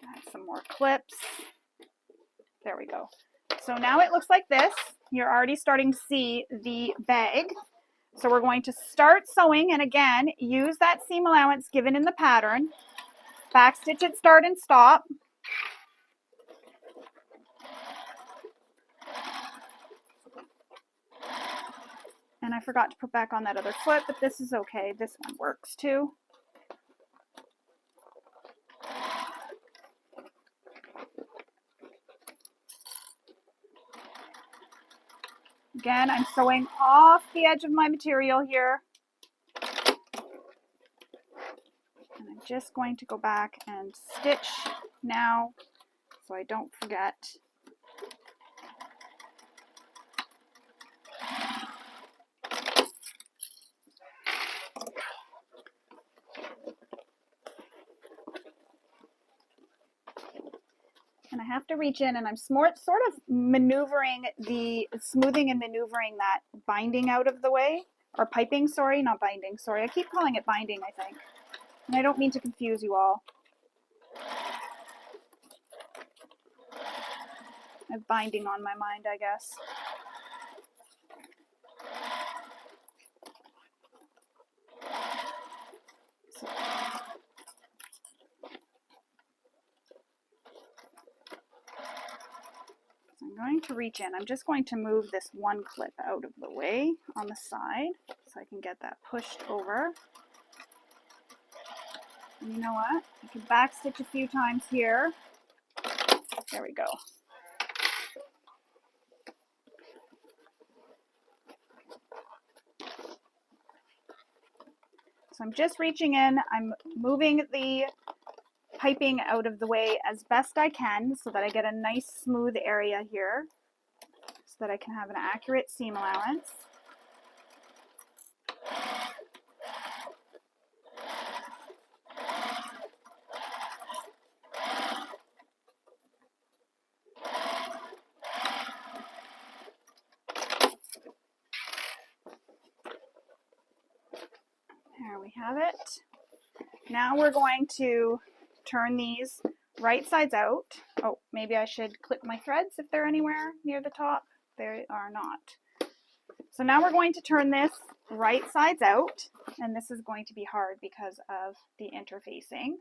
Add some more clips. There we go. So now it looks like this. You're already starting to see the bag. So we're going to start sewing, and again, use that seam allowance given in the pattern. Backstitch it, start and stop. And I forgot to put back on that other foot, but this is okay. This one works too. Again, I'm sewing off the edge of my material here. And I'm just going to go back and stitch now so I don't forget. And I have to reach in, and I'm sort of maneuvering smoothing and maneuvering that binding out of the way, or piping, sorry, not binding, sorry. I keep calling it binding, I think. And I don't mean to confuse you all. I have binding on my mind, I guess. So I'm going to reach in. I'm just going to move this one clip out of the way on the side so I can get that pushed over. And you know what? I can back stitch a few times here. There we go. So I'm just reaching in. I'm moving the piping out of the way as best I can so that I get a nice smooth area here so that I can have an accurate seam allowance. There we have it. Now we're going to turn these right sides out. Oh, maybe I should clip my threads if they're anywhere near the top. They are not. So now we're going to turn this right sides out, and this is going to be hard because of the interfacing.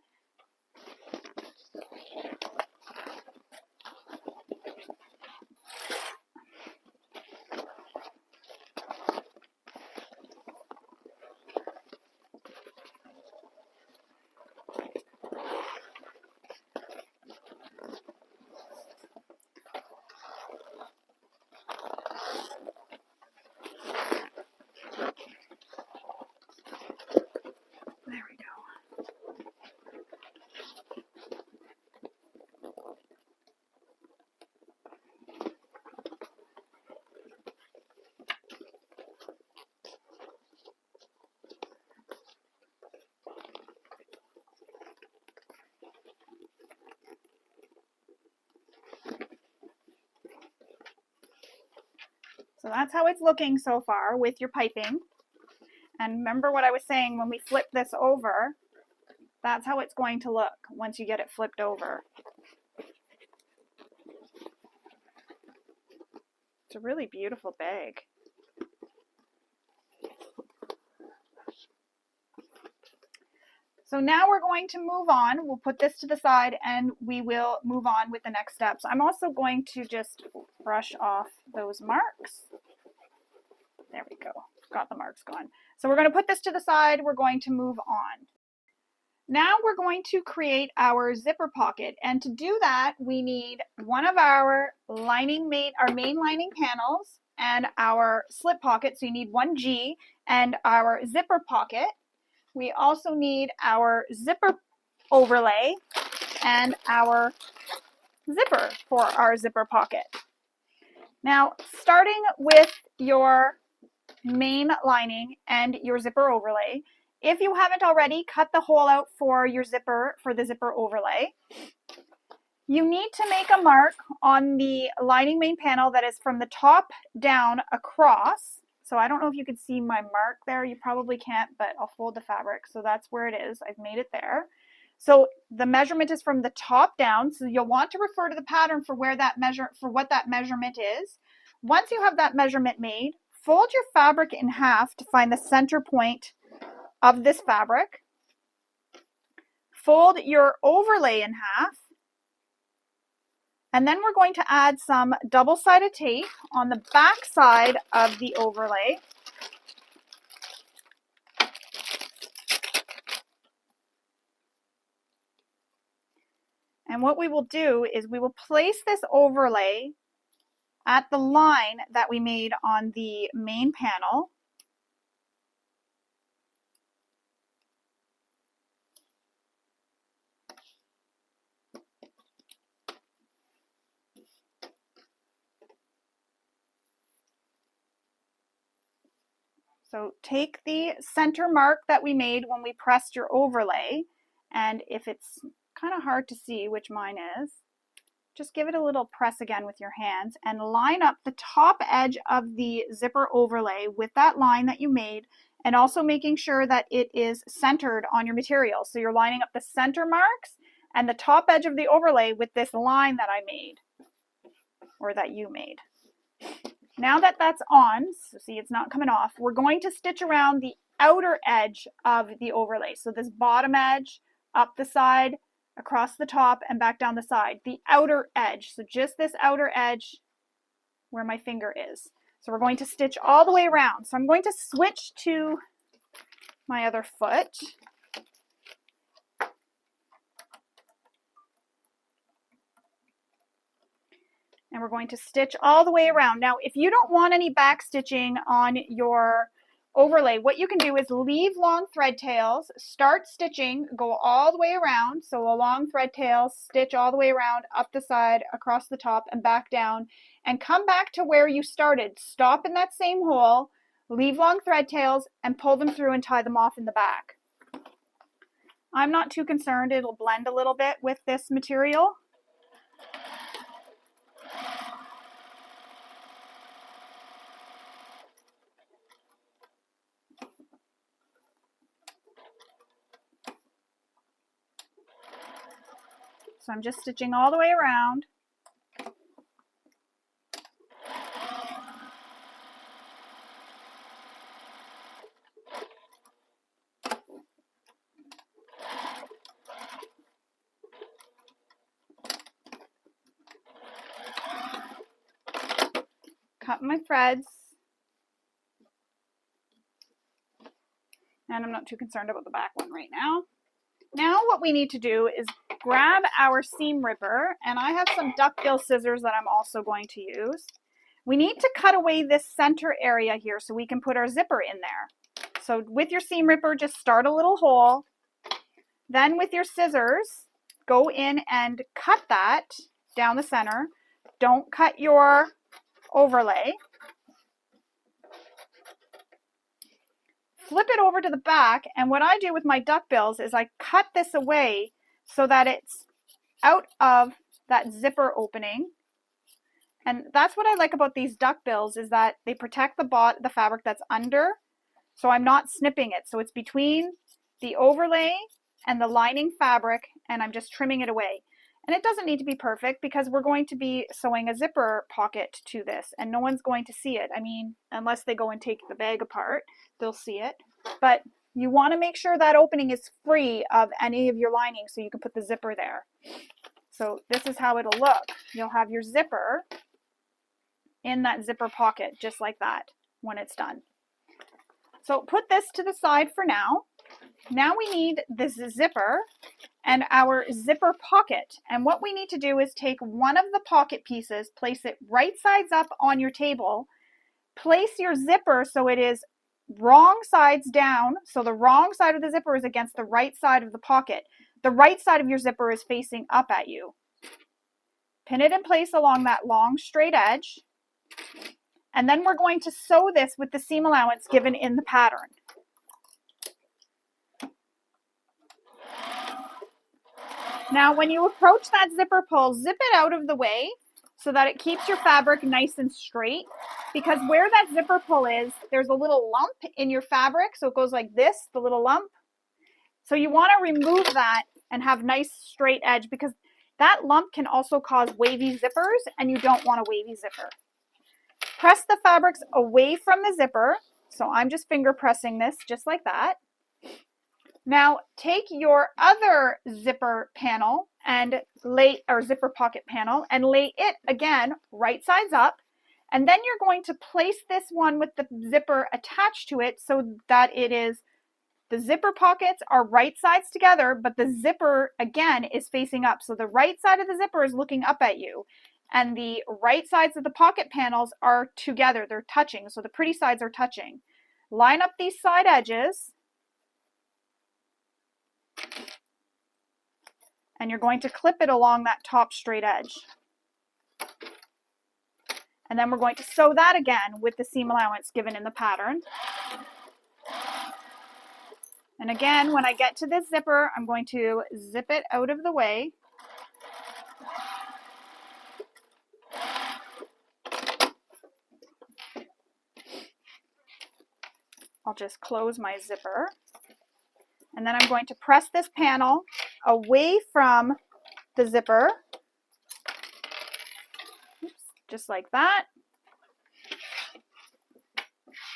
There we go. So that's how it's looking so far with your piping. And remember what I was saying, when we flip this over, that's how it's going to look once you get it flipped over. It's a really beautiful bag. So now we're going to move on. We'll put this to the side and we will move on with the next steps. I'm also going to just brush off those marks. There we go. Got the marks gone. So we're going to put this to the side. We're going to move on. Now we're going to create our zipper pocket. And to do that, we need one of our main lining panels and our slip pocket. So you need 1G and our zipper pocket. We also need our zipper overlay and our zipper for our zipper pocket. Now, starting with your main lining and your zipper overlay, if you haven't already, cut the hole out for your zipper, for the zipper overlay. You need to make a mark on the lining main panel that is from the top down across. So I don't know if you can see my mark there. You probably can't, but I'll fold the fabric. So that's where it is. I've made it there. So the measurement is from the top down. So you'll want to refer to the pattern for what that measurement is. Once you have that measurement made, fold your fabric in half to find the center point of this fabric. Fold your overlay in half. And then we're going to add some double-sided tape on the back side of the overlay. And what we will do is we will place this overlay at the line that we made on the main panel. So take the center mark that we made when we pressed your overlay, and if it's kind of hard to see, which mine is, just give it a little press again with your hands and line up the top edge of the zipper overlay with that line that you made, and also making sure that it is centered on your material. So you're lining up the center marks and the top edge of the overlay with this line that I made, or that you made. Now that that's on, so see it's not coming off, we're going to stitch around the outer edge of the overlay. So this bottom edge, up the side, across the top, and back down the side. The outer edge, so just this outer edge where my finger is. So we're going to stitch all the way around. So I'm going to switch to my other foot. And we're going to stitch all the way around. Now, if you don't want any back stitching on your overlay, what you can do is leave long thread tails, start stitching, go all the way around. So a long thread tail, stitch all the way around, up the side, across the top, and back down, and come back to where you started. Stop in that same hole, leave long thread tails, and pull them through and tie them off in the back. I'm not too concerned. It'll blend a little bit with this material. So I'm just stitching all the way around. Cut my threads. And I'm not too concerned about the back one right now. Now what we need to do is grab our seam ripper, and I have some duckbill scissors that I'm also going to use. We need to cut away this center area here so we can put our zipper in there. So with your seam ripper, just start a little hole. Then with your scissors, go in and cut that down the center. Don't cut your overlay. Flip it over to the back, and what I do with my duckbills is I cut this away so that it's out of that zipper opening. And that's what I like about these duckbills, is that they protect the fabric that's under, so I'm not snipping it. So it's between the overlay and the lining fabric, and I'm just trimming it away. And it doesn't need to be perfect because we're going to be sewing a zipper pocket to this, and no one's going to see it. I mean, unless they go and take the bag apart, they'll see it. But you want to make sure that opening is free of any of your lining so you can put the zipper there. So this is how it'll look. You'll have your zipper in that zipper pocket, just like that, when it's done. So put this to the side for now. Now we need this zipper and our zipper pocket. And what we need to do is take one of the pocket pieces, place it right sides up on your table, place your zipper so it is wrong sides down. So the wrong side of the zipper is against the right side of the pocket. The right side of your zipper is facing up at you. Pin it in place along that long straight edge. And then we're going to sew this with the seam allowance given in the pattern. Now, when you approach that zipper pull, zip it out of the way so that it keeps your fabric nice and straight, because where that zipper pull is, there's a little lump in your fabric. So it goes like this, the little lump. So you want to remove that and have nice straight edge, because that lump can also cause wavy zippers, and you don't want a wavy zipper. Press the fabrics away from the zipper. So I'm just finger pressing this just like that. Now take your other zipper panel and zipper pocket panel and lay it again right sides up. And then you're going to place this one with the zipper attached to it so that the zipper pockets are right sides together, but the zipper again is facing up. So the right side of the zipper is looking up at you, and the right sides of the pocket panels are together. They're touching. So the pretty sides are touching. Line up these side edges. And you're going to clip it along that top straight edge. And then we're going to sew that again with the seam allowance given in the pattern. And again, when I get to this zipper, I'm going to zip it out of the way. I'll just close my zipper. And then I'm going to press this panel away from the zipper. Oops, just like that.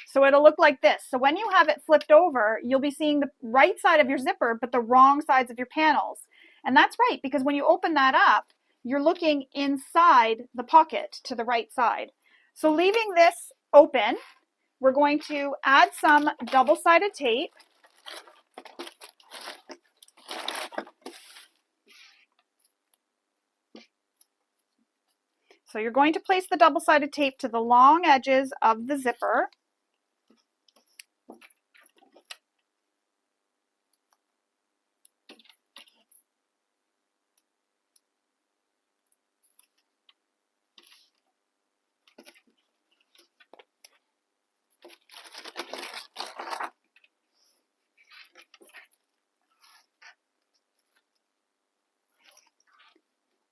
So it'll look like this. So when you have it flipped over, you'll be seeing the right side of your zipper, but the wrong sides of your panels. And that's right, because when you open that up, you're looking inside the pocket to the right side. So leaving this open, we're going to add some double-sided tape. So you're going to place the double-sided tape to the long edges of the zipper.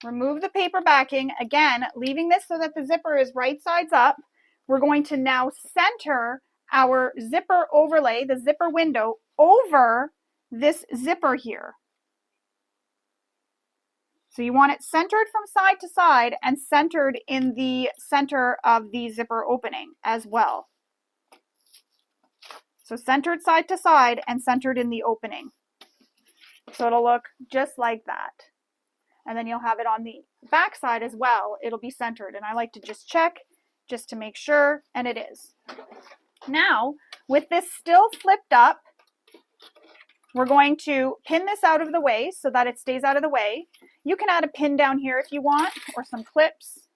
Remove the paper backing, again, leaving this so that the zipper is right sides up. We're going to now center our zipper overlay, the zipper window, over this zipper here. So you want it centered from side to side and centered in the center of the zipper opening as well. So centered side to side and centered in the opening. So it'll look just like that. And then you'll have it on the back side as well. It'll be centered. And I like to just check just to make sure, and it is. Now, with this still flipped up, we're going to pin this out of the way so that it stays out of the way. You can add a pin down here if you want, or some clips.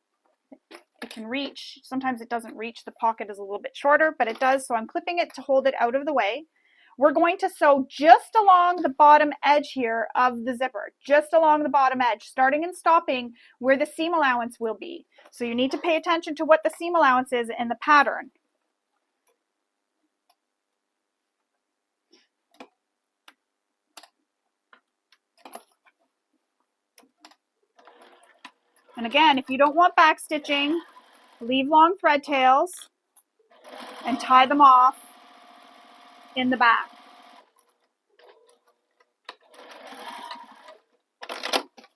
It can reach. Sometimes it doesn't reach. The pocket is a little bit shorter, but it does. So I'm clipping it to hold it out of the way. We're going to sew just along the bottom edge here of the zipper, just along the bottom edge, starting and stopping where the seam allowance will be. So you need to pay attention to what the seam allowance is in the pattern. And again, if you don't want back stitching, leave long thread tails and tie them off in the back.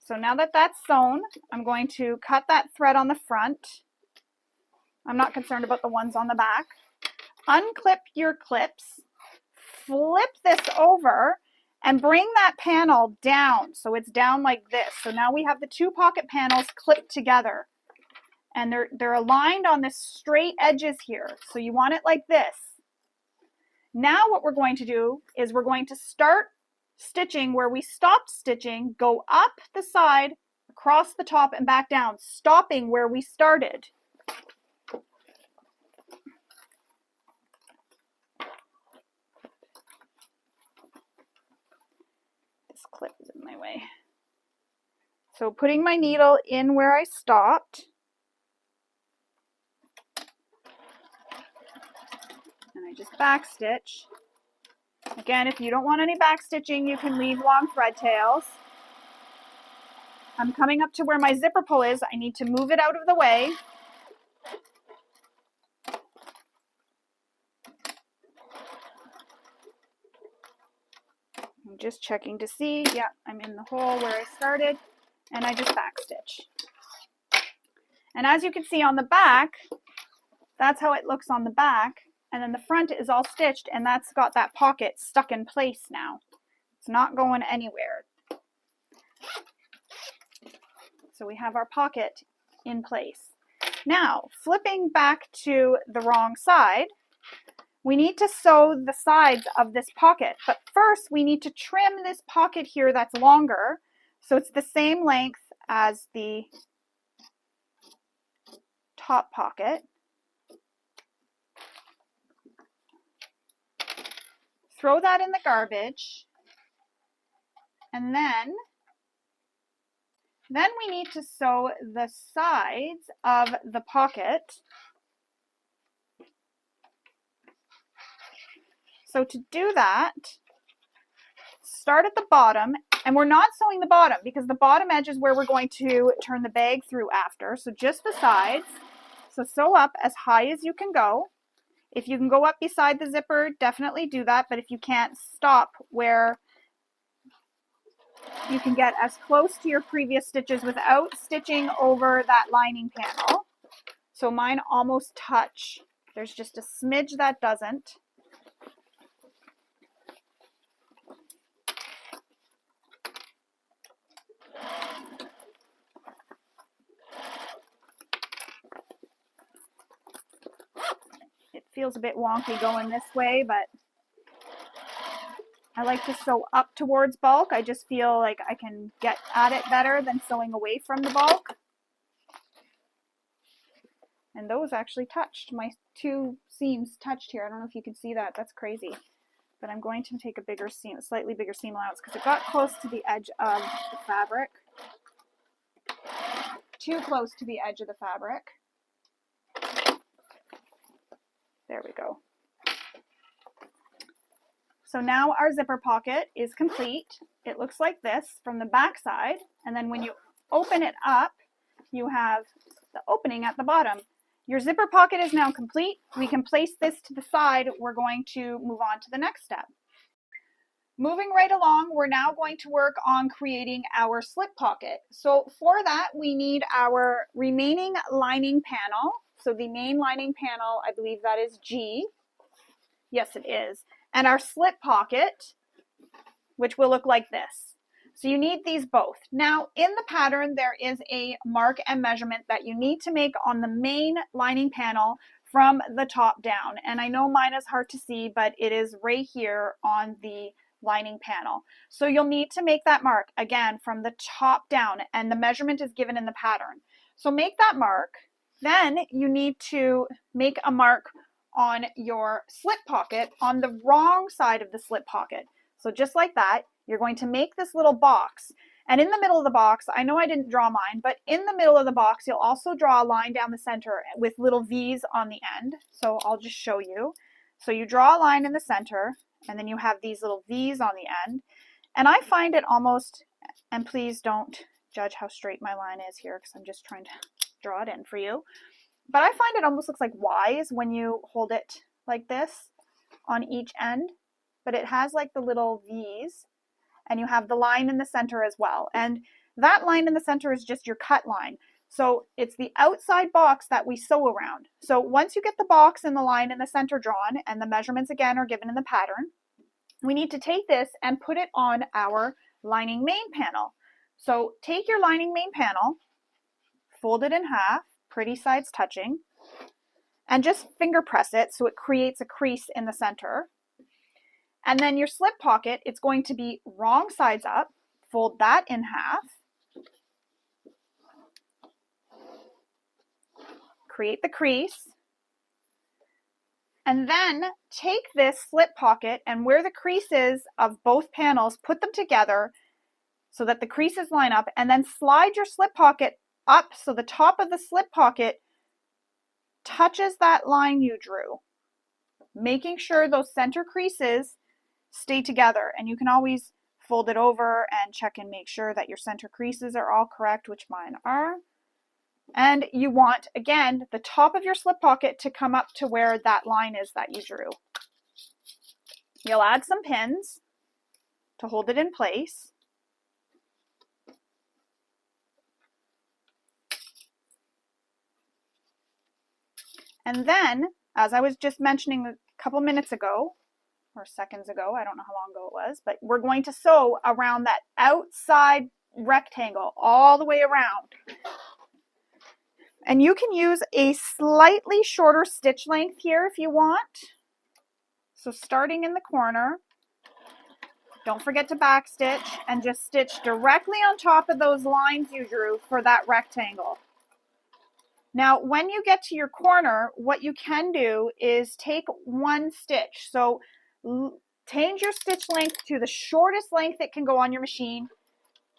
So now that that's sewn, I'm going to cut that thread on the front. I'm not concerned about the ones on the back. Unclip your clips, flip this over, and bring that panel down so it's down like this. So now we have the two pocket panels clipped together. And they're aligned on the straight edges here. So you want it like this. Now what we're going to do is we're going to start stitching where we stopped stitching, go up the side, across the top, and back down, stopping where we started. This clip is in my way. So putting my needle in where I stopped. And I just back stitch. Again, if you don't want any back stitching, you can leave long thread tails. I'm coming up to where my zipper pull is. I need to move it out of the way. I'm just checking to see. Yeah, I'm in the hole where I started, and I just back stitch. And as you can see on the back, that's how it looks on the back. And then the front is all stitched, and that's got that pocket stuck in place now. It's not going anywhere. So we have our pocket in place. Now, flipping back to the wrong side, we need to sew the sides of this pocket. But first, we need to trim this pocket here that's longer, so it's the same length as the top pocket. Throw that in the garbage, and then we need to sew the sides of the pocket. So to do that, start at the bottom, and we're not sewing the bottom because the bottom edge is where we're going to turn the bag through after, so just the sides. So sew up as high as you can go. If you can go up beside the zipper, definitely do that, but if you can't, stop where you can get as close to your previous stitches without stitching over that lining panel. So mine almost touch. There's just a smidge that doesn't. It feels a bit wonky going this way, but I like to sew up towards bulk. I just feel like I can get at it better than sewing away from the bulk. And those actually touched. My two seams touched here. I don't know if you can see that. That's crazy. But I'm going to take a bigger seam, a slightly bigger seam allowance, because it got close to the edge of the fabric. Too close to the edge of the fabric. There we go. So now our zipper pocket is complete. It looks like this from the back side, and then when you open it up, you have the opening at the bottom. Your zipper pocket is now complete. We can place this to the side. We're going to move on to the next step. Moving right along, we're now going to work on creating our slip pocket. So for that, we need our remaining lining panel. So the main lining panel, I believe that is G. Yes, it is. And our slip pocket, which will look like this. So you need these both. Now in the pattern, there is a mark and measurement that you need to make on the main lining panel from the top down. And I know mine is hard to see, but it is right here on the lining panel. So you'll need to make that mark again from the top down, and the measurement is given in the pattern. So make that mark. Then you need to make a mark on your slip pocket on the wrong side of the slip pocket. So just like that, you're going to make this little box. And in the middle of the box, I know I didn't draw mine, but in the middle of the box, you'll also draw a line down the center with little V's on the end. So I'll just show you. So you draw a line in the center, and then you have these little V's on the end. And I find it almost, and please don't judge how straight my line is here, because I'm just trying to draw it in for you. But I find it almost looks like Y's when you hold it like this on each end. But it has like the little V's, and you have the line in the center as well. And that line in the center is just your cut line. So it's the outside box that we sew around. So once you get the box and the line in the center drawn, and the measurements again are given in the pattern, we need to take this and put it on our lining main panel. So take your lining main panel, fold it in half, pretty sides touching, and just finger press it so it creates a crease in the center. And then your slip pocket, it's going to be wrong sides up, fold that in half, create the crease, and then take this slip pocket and where the crease is of both panels, put them together so that the creases line up, and then slide your slip pocket up so the top of the slip pocket touches that line you drew, making sure those center creases stay together. And you can always fold it over and check and make sure that your center creases are all correct, which mine are. And you want, again, the top of your slip pocket to come up to where that line is that you drew. You'll add some pins to hold it in place. And then, as I was just mentioning a couple minutes ago, or seconds ago, I don't know how long ago it was, but we're going to sew around that outside rectangle all the way around. And you can use a slightly shorter stitch length here if you want. So starting in the corner, don't forget to back stitch and just stitch directly on top of those lines you drew for that rectangle. Now, when you get to your corner, what you can do is take one stitch. So change your stitch length to the shortest length it can go on your machine.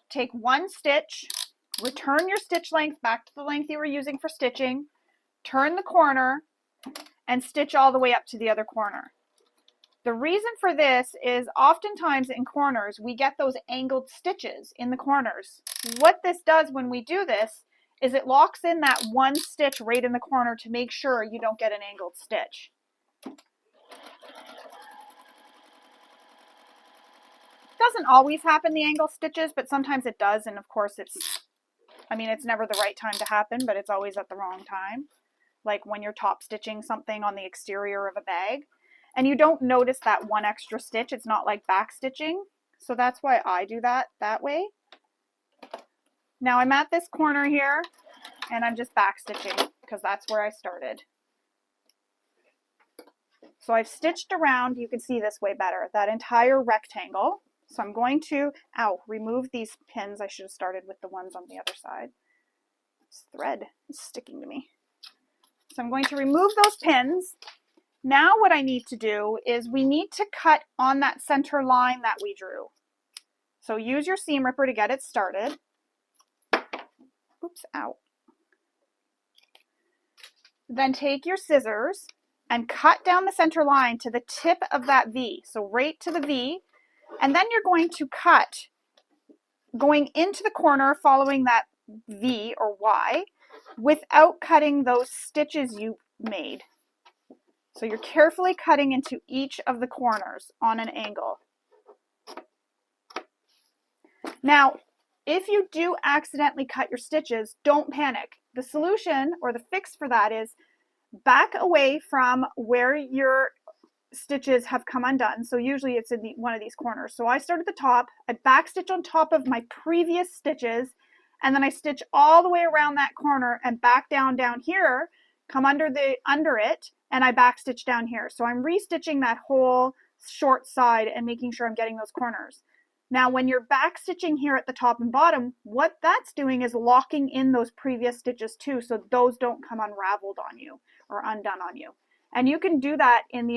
Take one stitch, return your stitch length back to the length you were using for stitching, turn the corner, and stitch all the way up to the other corner. The reason for this is oftentimes in corners, we get those angled stitches in the corners. What this does when we do this is it locks in that one stitch right in the corner to make sure you don't get an angled stitch. Doesn't always happen, the angle stitches, but sometimes it does. And of course it's never the right time to happen, but it's always at the wrong time. Like when you're top stitching something on the exterior of a bag and you don't notice that one extra stitch. It's not like back stitching. So that's why I do that way. Now I'm at this corner here and I'm just back stitching because that's where I started. So I've stitched around, you can see this way better, that entire rectangle. So I'm going to, remove these pins. I should have started with the ones on the other side. This thread is sticking to me. So I'm going to remove those pins. Now what I need to do is we need to cut on that center line that we drew. So use your seam ripper to get it started. Oops, ow. Then take your scissors and cut down the center line to the tip of that V. So right to the V. And then you're going to cut going into the corner following that V or Y without cutting those stitches you made. So you're carefully cutting into each of the corners on an angle. Now, if you do accidentally cut your stitches, don't panic. The solution or the fix for that is back away from where your stitches have come undone. So usually it's in one of these corners. So I start at the top, I back stitch on top of my previous stitches, and then I stitch all the way around that corner and back down here, come under it, and I back stitch down here. So I'm restitching that whole short side and making sure I'm getting those corners. Now when you're back stitching here at the top and bottom, what that's doing is locking in those previous stitches too, so those don't come unraveled on you or undone on you. And you can do that in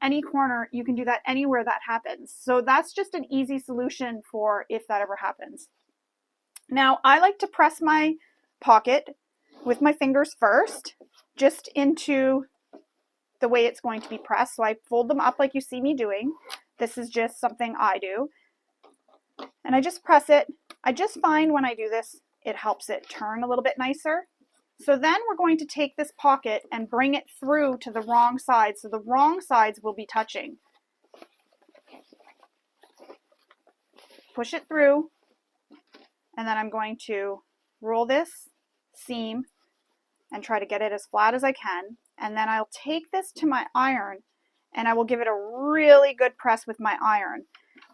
any corner. You can do that anywhere that happens. So that's just an easy solution for if that ever happens. Now I like to press my pocket with my fingers first, just into the way it's going to be pressed. So I fold them up like you see me doing. This is just something I do. And I just press it. I just find when I do this, it helps it turn a little bit nicer. So then we're going to take this pocket and bring it through to the wrong side. So the wrong sides will be touching. Push it through. And then I'm going to roll this seam and try to get it as flat as I can. And then I'll take this to my iron and I will give it a really good press with my iron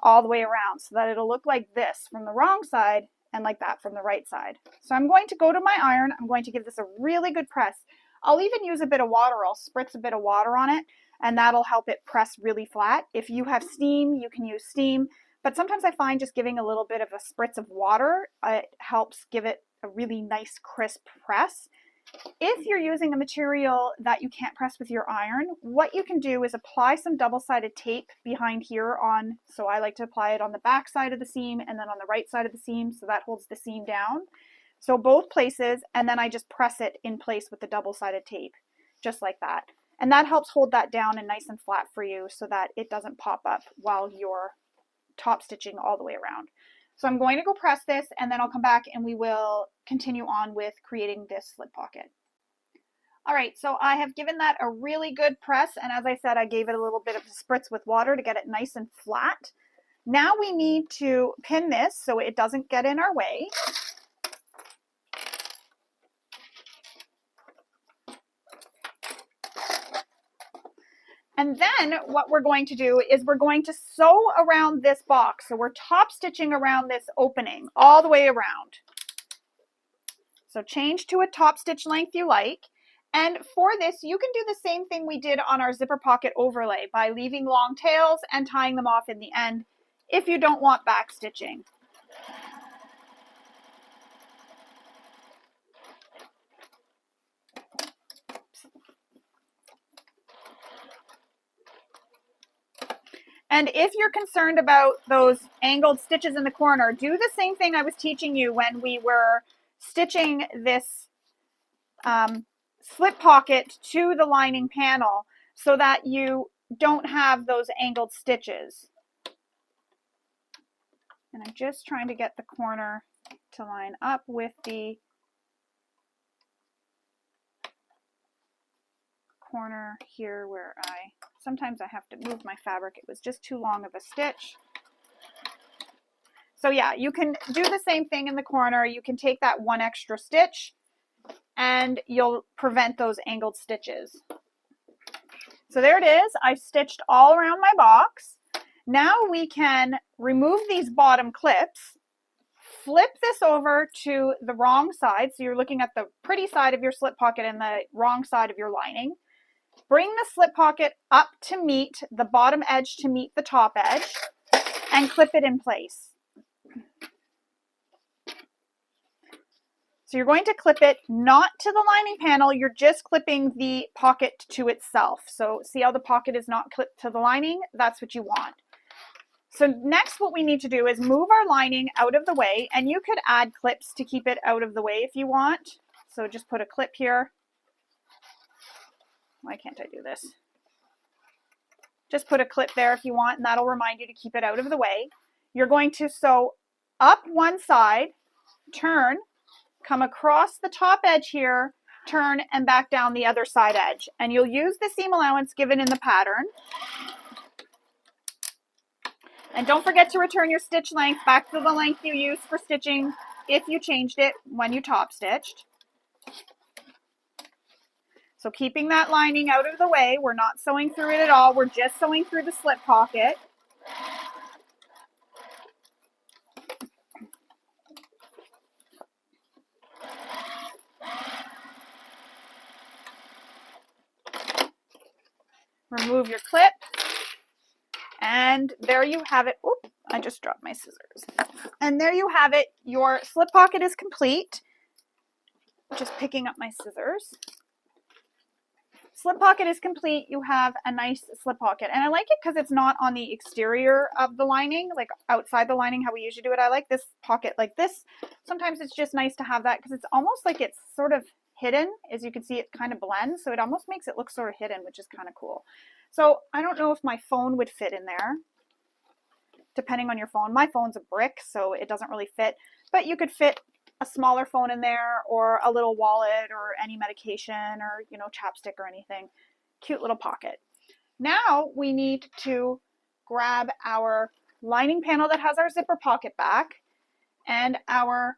all the way around so that it'll look like this from the wrong side and like that from the right side. So I'm going to go to my iron. I'm going to give this a really good press. I'll even use a bit of water. I'll spritz a bit of water on it and that'll help it press really flat. If you have steam, you can use steam. But sometimes I find just giving a little bit of a spritz of water, it helps give it a really nice crisp press. If you're using a material that you can't press with your iron, what you can do is apply some double-sided tape behind here on, so I like to apply it on the back side of the seam and then on the right side of the seam, so that holds the seam down. So both places, and then I just press it in place with the double-sided tape, just like that. And that helps hold that down and nice and flat for you so that it doesn't pop up while you're top stitching all the way around. So I'm going to go press this and then I'll come back and we will continue on with creating this slip pocket. All right, so I have given that a really good press, and as I said, I gave it a little bit of a spritz with water to get it nice and flat. Now we need to pin this so it doesn't get in our way. And then what we're going to do is we're going to sew around this box. So we're top stitching around this opening all the way around. So change to a top stitch length you like. And for this, you can do the same thing we did on our zipper pocket overlay by leaving long tails and tying them off in the end if you don't want back stitching. And if you're concerned about those angled stitches in the corner, do the same thing I was teaching you when we were stitching this slip pocket to the lining panel so that you don't have those angled stitches. And I'm just trying to get the corner to line up with the corner here where sometimes I have to move my fabric. It was just too long of a stitch. So yeah, you can do the same thing in the corner. You can take that one extra stitch and you'll prevent those angled stitches. So there it is. I've stitched all around my box. Now we can remove these bottom clips, flip this over to the wrong side. So you're looking at the pretty side of your slip pocket and the wrong side of your lining. Bring the slip pocket up to meet the bottom edge to meet the top edge and clip it in place. So you're going to clip it not to the lining panel, you're just clipping the pocket to itself. So see how the pocket is not clipped to the lining? That's what you want. So next what we need to do is move our lining out of the way, and you could add clips to keep it out of the way if you want. So just put a clip here. Why can't I do this? Just put a clip there if you want, and that'll remind you to keep it out of the way. You're going to sew up one side, turn, come across the top edge here, turn, and back down the other side edge. And you'll use the seam allowance given in the pattern. And don't forget to return your stitch length back to the length you used for stitching if you changed it when you top stitched. So keeping that lining out of the way, we're not sewing through it at all, we're just sewing through the slip pocket. Remove your clip, and there you have it. Oop, I just dropped my scissors. And there you have it. Your slip pocket is complete. Just picking up my scissors. Slip pocket is complete. You have a nice slip pocket. And I like it because it's not on the exterior of the lining, like outside the lining, how we usually do it. I like this pocket like this. Sometimes it's just nice to have that because it's almost like it's sort of hidden. As you can see, it kind of blends, so it almost makes it look sort of hidden, which is kind of cool. So I don't know if my phone would fit in there, depending on your phone. My phone's a brick, so it doesn't really fit, but you could fit a smaller phone in there, or a little wallet, or any medication, or chapstick or anything. Cute little pocket. Now we need to grab our lining panel that has our zipper pocket back and our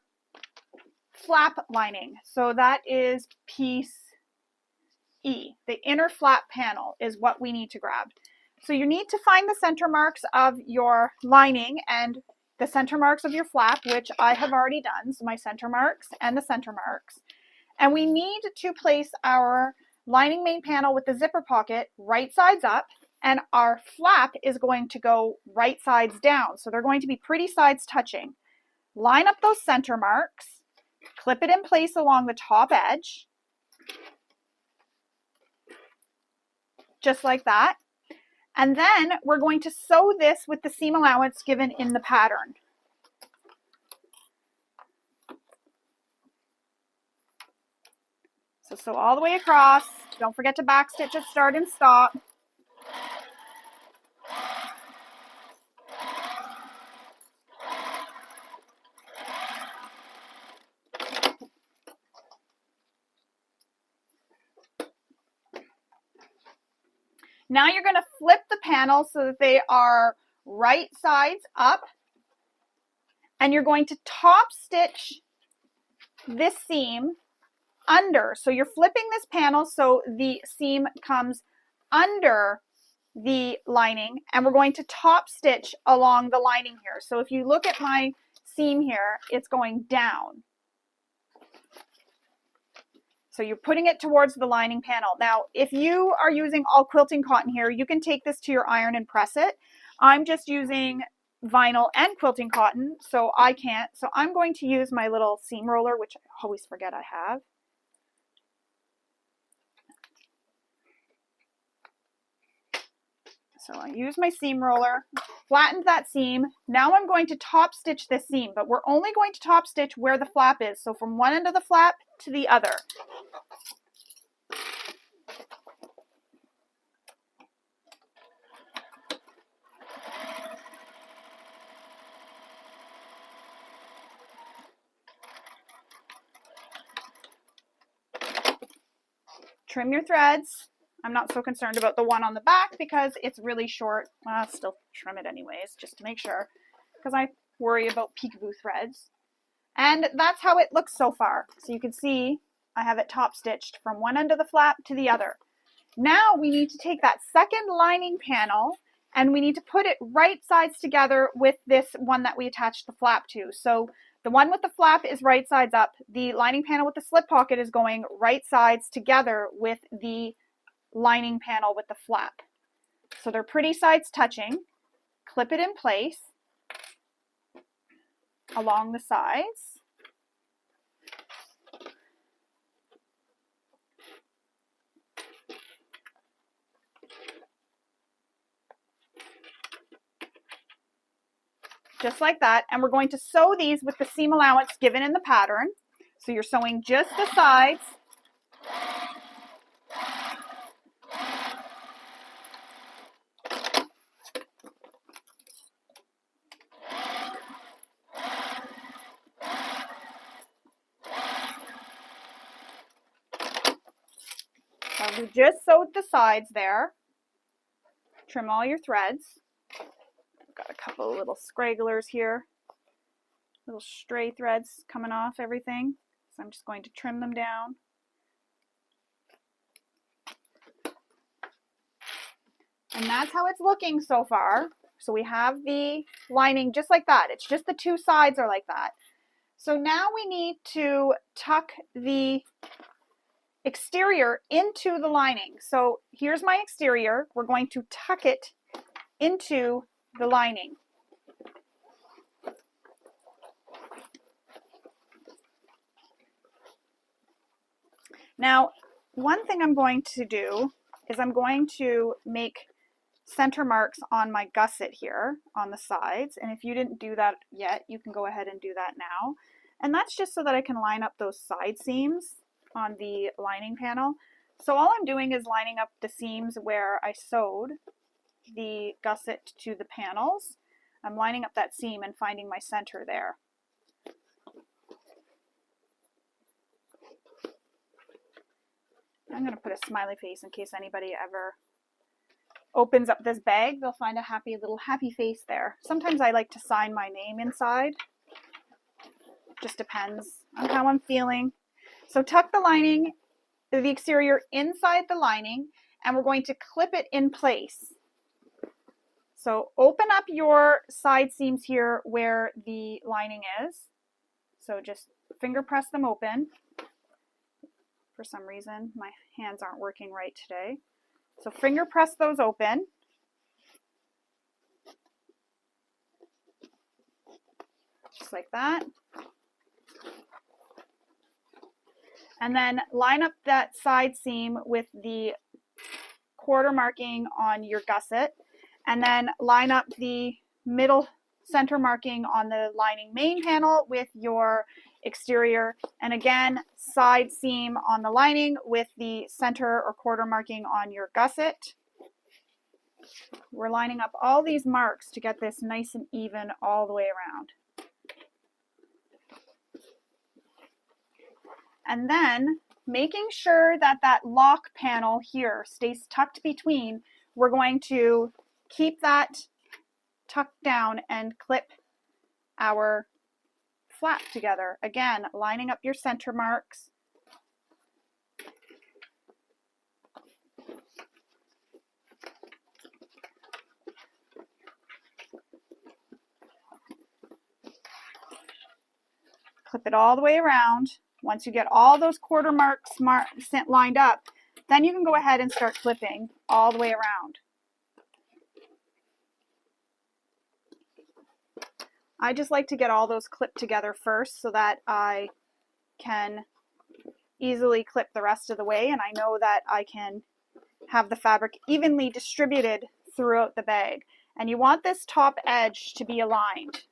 flap lining. So that is piece E. The inner flap panel is what we need to grab. So you need to find the center marks of your lining and the center marks of your flap, which I have already done. So my center marks and the center marks. And we need to place our lining main panel with the zipper pocket right sides up, and our flap is going to go right sides down. So they're going to be pretty sides touching. Line up those center marks. Clip it in place along the top edge, just like that. And then we're going to sew this with the seam allowance given in the pattern. So sew all the way across. Don't forget to backstitch at start and stop. Now you're going to flip the panel so that they are right sides up, and you're going to top stitch this seam under. So you're flipping this panel so the seam comes under the lining, and we're going to top stitch along the lining here. So if you look at my seam here, it's going down. So you're putting it towards the lining panel. Now, if you are using all quilting cotton here, you can take this to your iron and press it. I'm just using vinyl and quilting cotton, so I can't. So I'm going to use my little seam roller, which I always forget I have. So I use my seam roller, flattened that seam. Now I'm going to top stitch this seam, but we're only going to top stitch where the flap is. So from one end of the flap to the other. Trim your threads. I'm not so concerned about the one on the back because it's really short. Well, I'll still trim it anyways, just to make sure, because I worry about peekaboo threads. And that's how it looks so far. So you can see I have it top stitched from one end of the flap to the other. Now we need to take that second lining panel and we need to put it right sides together with this one that we attached the flap to. So the one with the flap is right sides up. The lining panel with the slip pocket is going right sides together with the lining panel with the flap. So they're pretty sides touching. Clip it in place along the sides. Just like that, and we're going to sew these with the seam allowance given in the pattern. So you're sewing just the sides. So we just sewed the sides there. Trim all your threads. Got a couple of little scragglers here, little stray threads coming off everything. So I'm just going to trim them down. And that's how it's looking so far. So we have the lining just like that. It's just the two sides are like that. So now we need to tuck the exterior into the lining. So here's my exterior. We're going to tuck it into the lining. Now, one thing I'm going to do is I'm going to make center marks on my gusset here on the sides. And if you didn't do that yet, you can go ahead and do that now. And that's just so that I can line up those side seams on the lining panel. So all I'm doing is lining up the seams where I sewed the gusset to the panels. I'm lining up that seam and finding my center there. I'm going to put a smiley face in case anybody ever opens up this bag. They'll find a happy face there. Sometimes I like to sign my name inside. Just depends on how I'm feeling. So tuck the lining, the exterior inside the lining, and we're going to clip it in place. So open up your side seams here where the lining is. So just finger press them open. For some reason, my hands aren't working right today. So finger press those open. Just like that. And then line up that side seam with the quarter marking on your gusset. And then line up the middle center marking on the lining main panel with your exterior. And again, side seam on the lining with the center or quarter marking on your gusset. We're lining up all these marks to get this nice and even all the way around. And then making sure that that lock panel here stays tucked between, we're going to keep that tucked down and clip our flap together. Again, lining up your center marks. Clip it all the way around. Once you get all those quarter marks lined up, then you can go ahead and start clipping all the way around. I just like to get all those clipped together first so that I can easily clip the rest of the way, and I know that I can have the fabric evenly distributed throughout the bag. And you want this top edge to be aligned.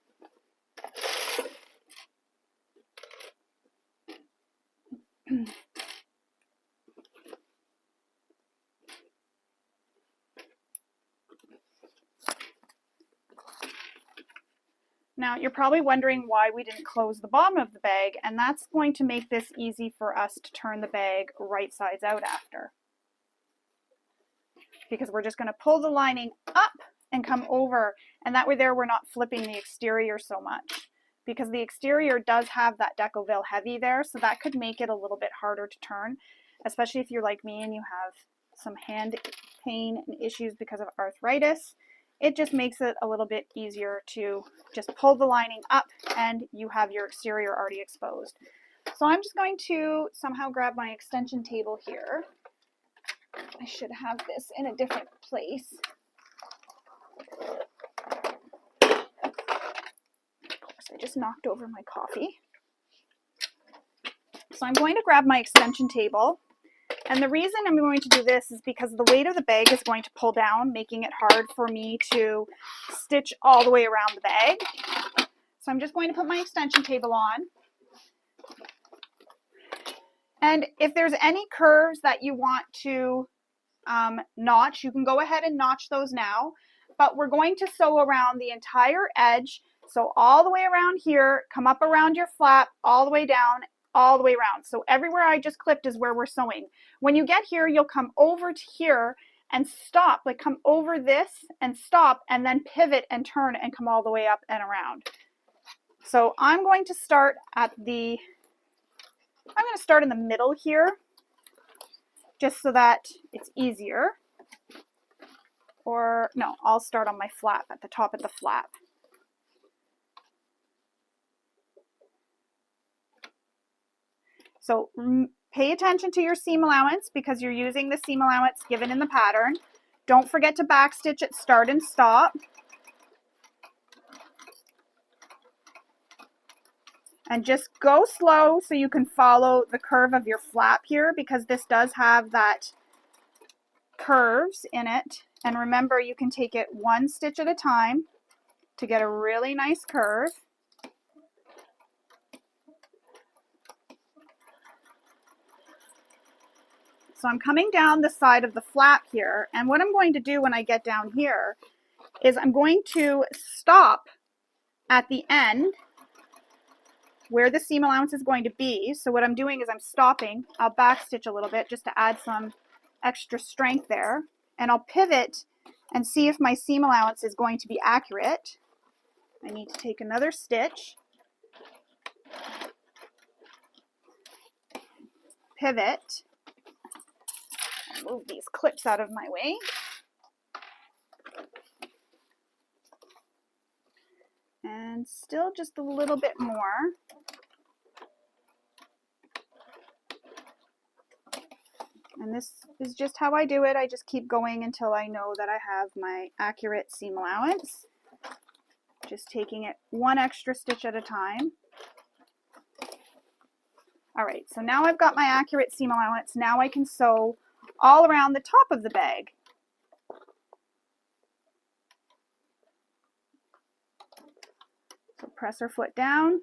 Now, you're probably wondering why we didn't close the bottom of the bag, and that's going to make this easy for us to turn the bag right sides out after. because we're just going to pull the lining up and come over, and that way there we're not flipping the exterior so much, because the exterior does have that Decoville heavy there, so that could make it a little bit harder to turn, especially if you're like me and you have some hand pain and issues because of arthritis. It just makes it a little bit easier to just pull the lining up and you have your exterior already exposed. So I'm just going to somehow grab my extension table here. I should have this in a different place. Of course, I just knocked over my coffee. So I'm going to grab my extension table. And the reason I'm going to do this is because the weight of the bag is going to pull down, making it hard for me to stitch all the way around the bag. So I'm just going to put my extension table on. And if there's any curves that you want to notch, you can go ahead and notch those now. But we're going to sew around the entire edge. So all the way around here, come up around your flap, all the way down, all the way around. So everywhere I just clipped is where we're sewing. When you get here, you'll come over to here and stop, like come over this and stop, and then pivot and turn and come all the way up and around. So I'm going to start in the middle here, just so that it's easier. Or no, I'll start on my flap, at the top of the flap. So pay attention to your seam allowance because you're using the seam allowance given in the pattern. Don't forget to backstitch at start and stop. And just go slow so you can follow the curve of your flap here, because this does have that curves in it. And remember, you can take it one stitch at a time to get a really nice curve. So I'm coming down the side of the flap here, and what I'm going to do when I get down here is I'm going to stop at the end where the seam allowance is going to be. So what I'm doing is I'm stopping. I'll backstitch a little bit just to add some extra strength there, and I'll pivot and see if my seam allowance is going to be accurate. I need to take another stitch, pivot, move these clips out of my way. And still just a little bit more. And this is just how I do it. I just keep going until I know that I have my accurate seam allowance. Just taking it one extra stitch at a time. All right, so now I've got my accurate seam allowance. Now I can sew all around the top of the bag. So press our foot down,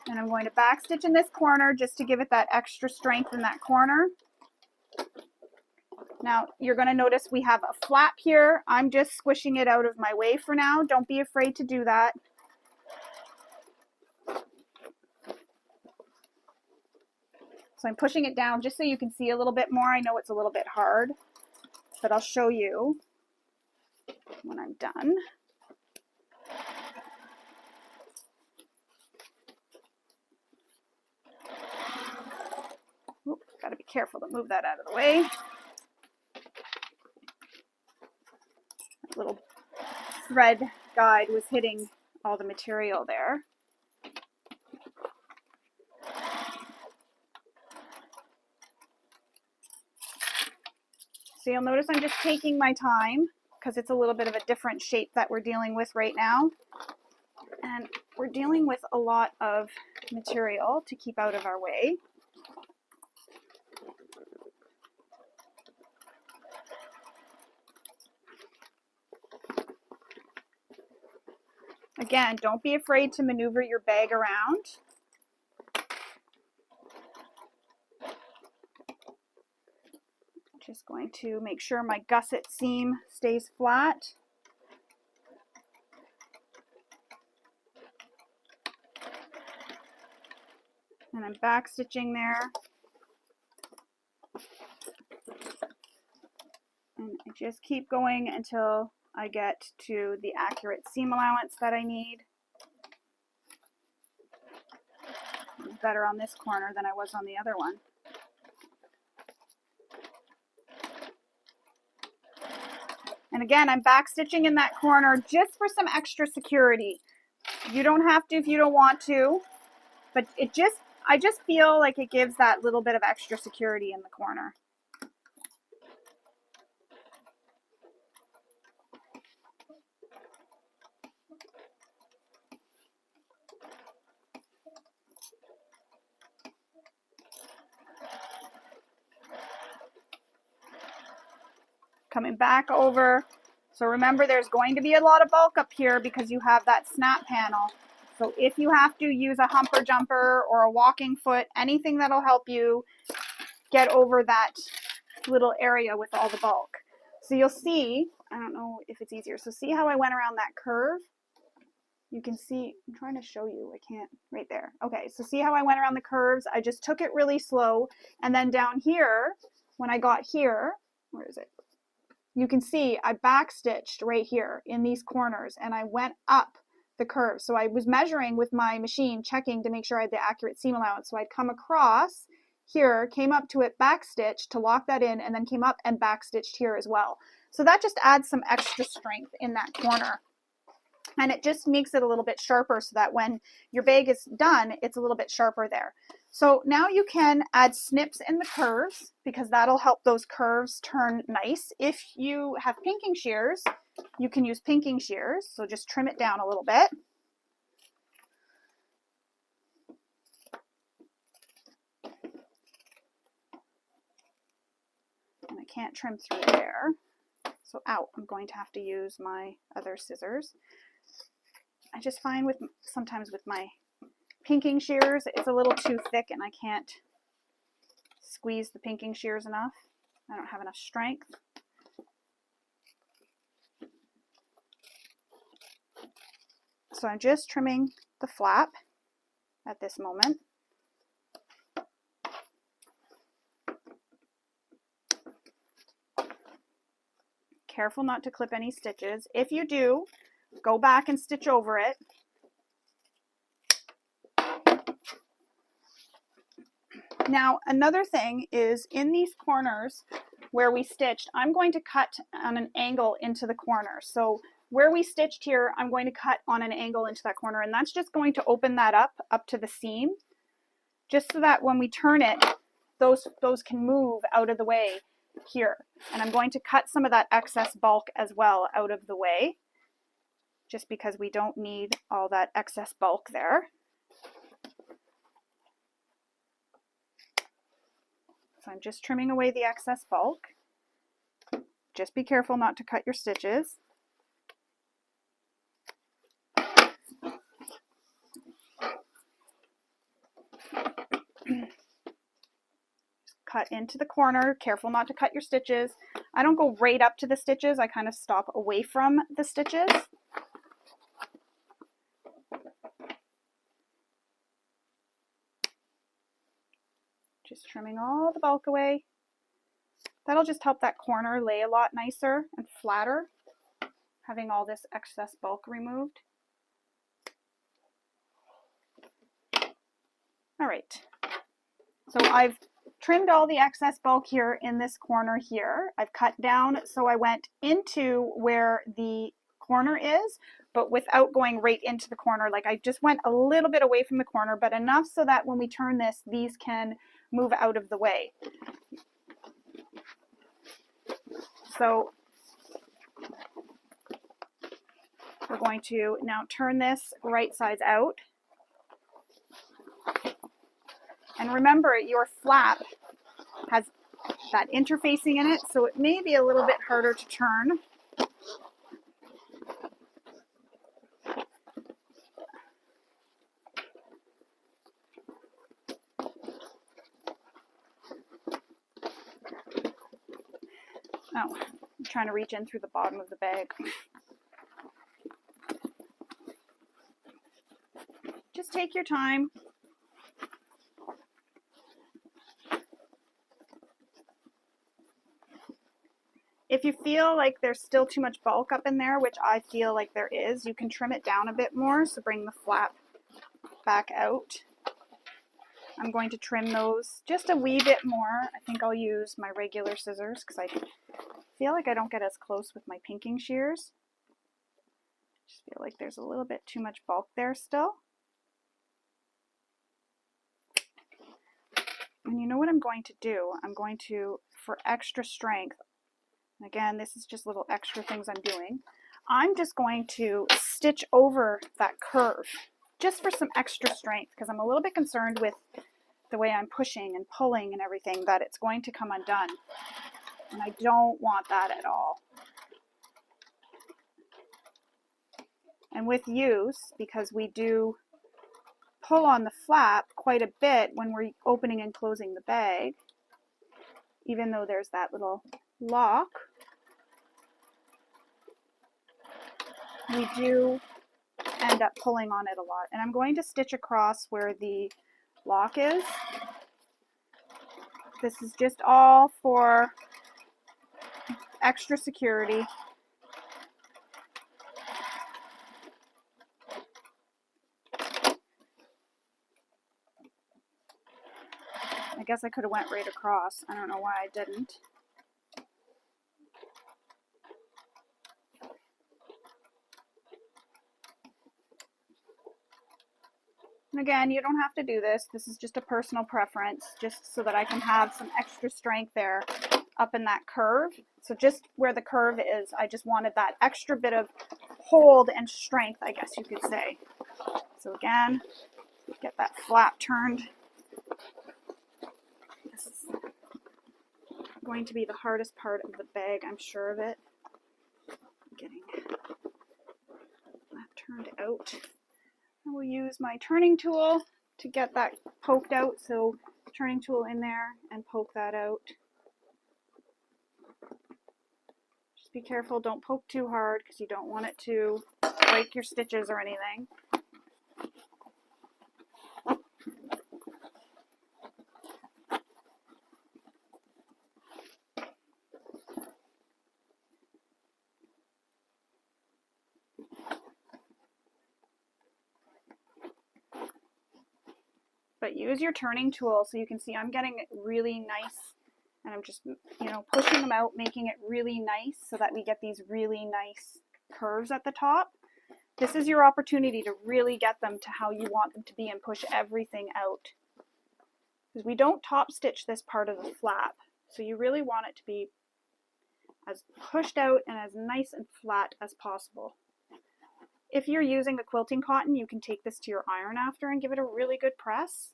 and I'm going to backstitch in this corner just to give it that extra strength in that corner. Now you're going to notice we have a flap here. I'm just squishing it out of my way for now. Don't be afraid to do that. So I'm pushing it down just so you can see a little bit more. I know it's a little bit hard, but I'll show you when I'm done. Oops, got to be careful to move that out of the way. That little thread guide was hitting all the material there. So you'll notice I'm just taking my time because it's a little bit of a different shape that we're dealing with right now. And we're dealing with a lot of material to keep out of our way. Again, don't be afraid to maneuver your bag around. Just going to make sure my gusset seam stays flat. And I'm back stitching there. And I just keep going until I get to the accurate seam allowance that I need. I was better on this corner than I was on the other one. And again, I'm back stitching in that corner just for some extra security. You don't have to if you don't want to, but I just feel like it gives that little bit of extra security in the corner. Coming back over. So remember, there's going to be a lot of bulk up here because you have that snap panel. So if you have to use a humper jumper or a walking foot, anything that'll help you get over that little area with all the bulk. So you'll see, I don't know if it's easier. So see how I went around that curve? You can see, I'm trying to show you, I can't, right there. Okay, so see how I went around the curves? I just took it really slow. And then down here, when I got here, where is it? You can see I backstitched right here in these corners and I went up the curve. So I was measuring with my machine, checking to make sure I had the accurate seam allowance. So I'd come across here, came up to it, backstitched to lock that in, and then came up and backstitched here as well. So that just adds some extra strength in that corner. And it just makes it a little bit sharper so that when your bag is done, it's a little bit sharper there. So now you can add snips in the curves because that'll help those curves turn nice. If you have pinking shears, you can use pinking shears. So just trim it down a little bit. And I can't trim through there. So out, I'm going to have to use my other scissors. I just find sometimes with my pinking shears, it's a little too thick and I can't squeeze the pinking shears enough. I don't have enough strength. So I'm just trimming the flap at this moment. Careful not to clip any stitches. If you do, go back and stitch over it. Now, another thing is in these corners where we stitched, I'm going to cut on an angle into the corner. So where we stitched here, I'm going to cut on an angle into that corner, and that's just going to open that up to the seam, just so that when we turn it, those can move out of the way here. And I'm going to cut some of that excess bulk as well out of the way, just because we don't need all that excess bulk there. So I'm just trimming away the excess bulk. Just be careful not to cut your stitches. Cut into the corner, careful not to cut your stitches. I don't go right up to the stitches, I kind of stop away from the stitches. Just trimming all the bulk away. That'll just help that corner lay a lot nicer and flatter, having all this excess bulk removed. All right, so I've trimmed all the excess bulk here in this corner here. I've cut down, so I went into where the corner is, but without going right into the corner. Like I just went a little bit away from the corner, but enough so that when we turn this, these can move out of the way. So we're going to now turn this right sides out. And remember, your flap has that interfacing in it, so it may be a little bit harder to turn. Oh, I'm trying to reach in through the bottom of the bag. Just take your time. If you feel like there's still too much bulk up in there, which I feel like there is, you can trim it down a bit more, so bring the flap back out. I'm going to trim those just a wee bit more. I think I'll use my regular scissors because I feel like I don't get as close with my pinking shears. Just feel like there's a little bit too much bulk there still. And you know what I'm going to do? I'm going to, for extra strength, again, this is just little extra things I'm doing, I'm just going to stitch over that curve just for some extra strength because I'm a little bit concerned with the way I'm pushing and pulling and everything that it's going to come undone. And I don't want that at all. And with use, because we do pull on the flap quite a bit when we're opening and closing the bag, even though there's that little lock, we do end up pulling on it a lot. And I'm going to stitch across where the lock is. This is just all for extra security. I guess I could have went right across. I don't know why I didn't. And again, you don't have to do this. This is just a personal preference, just so that I can have some extra strength there up in that curve. So just where the curve is, I just wanted that extra bit of hold and strength, I guess you could say. So again, get that flap turned. This is going to be the hardest part of the bag, I'm sure of it. Getting that turned out. I will use my turning tool to get that poked out. So turning tool in there and poke that out. Just be careful, don't poke too hard because you don't want it to break your stitches or anything. But use your turning tool so you can see I'm getting it really nice, and I'm just, pushing them out, making it really nice so that we get these really nice curves at the top. This is your opportunity to really get them to how you want them to be and push everything out. Because we don't top stitch this part of the flap, so you really want it to be as pushed out and as nice and flat as possible. If you're using the quilting cotton, you can take this to your iron after and give it a really good press.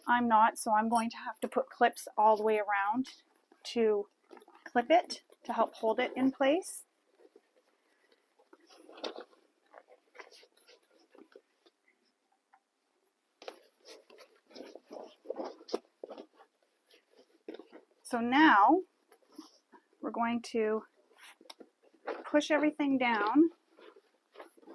I'm not, so I'm going to have to put clips all the way around to clip it to help hold it in place. So now we're going to push everything down.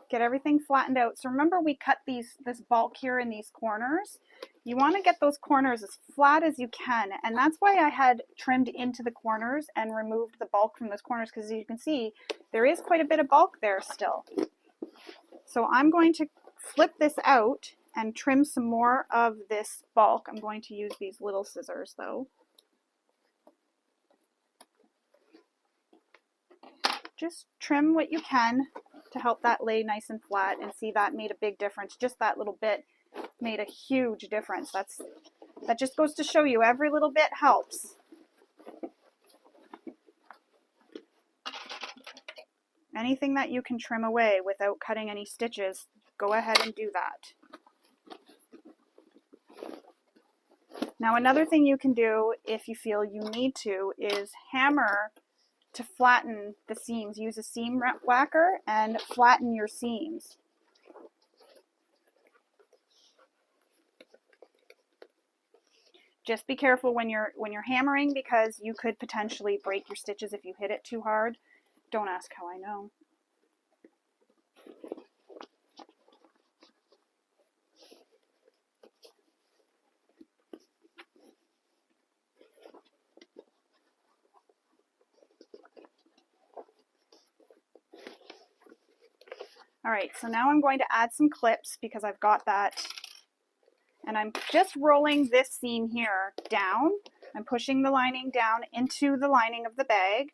Get everything flattened out. So remember, we cut this bulk here in these corners. You want to get those corners as flat as you can, and that's why I had trimmed into the corners and removed the bulk from those corners, because as you can see, there is quite a bit of bulk there still. So I'm going to flip this out and trim some more of this bulk. I'm going to use these little scissors though. Just trim what you can to help that lay nice and flat, and see that made a big difference. Just that little bit made a huge difference. That just goes to show you every little bit helps. Anything that you can trim away without cutting any stitches, go ahead and do that. Now another thing you can do if you feel you need to is hammer to flatten the seams. Use a seam whacker and flatten your seams. Just be careful when you're hammering, because you could potentially break your stitches if you hit it too hard. Don't ask how I know. All right, so now I'm going to add some clips because I've got that. And I'm just rolling this seam here down. I'm pushing the lining down into the lining of the bag.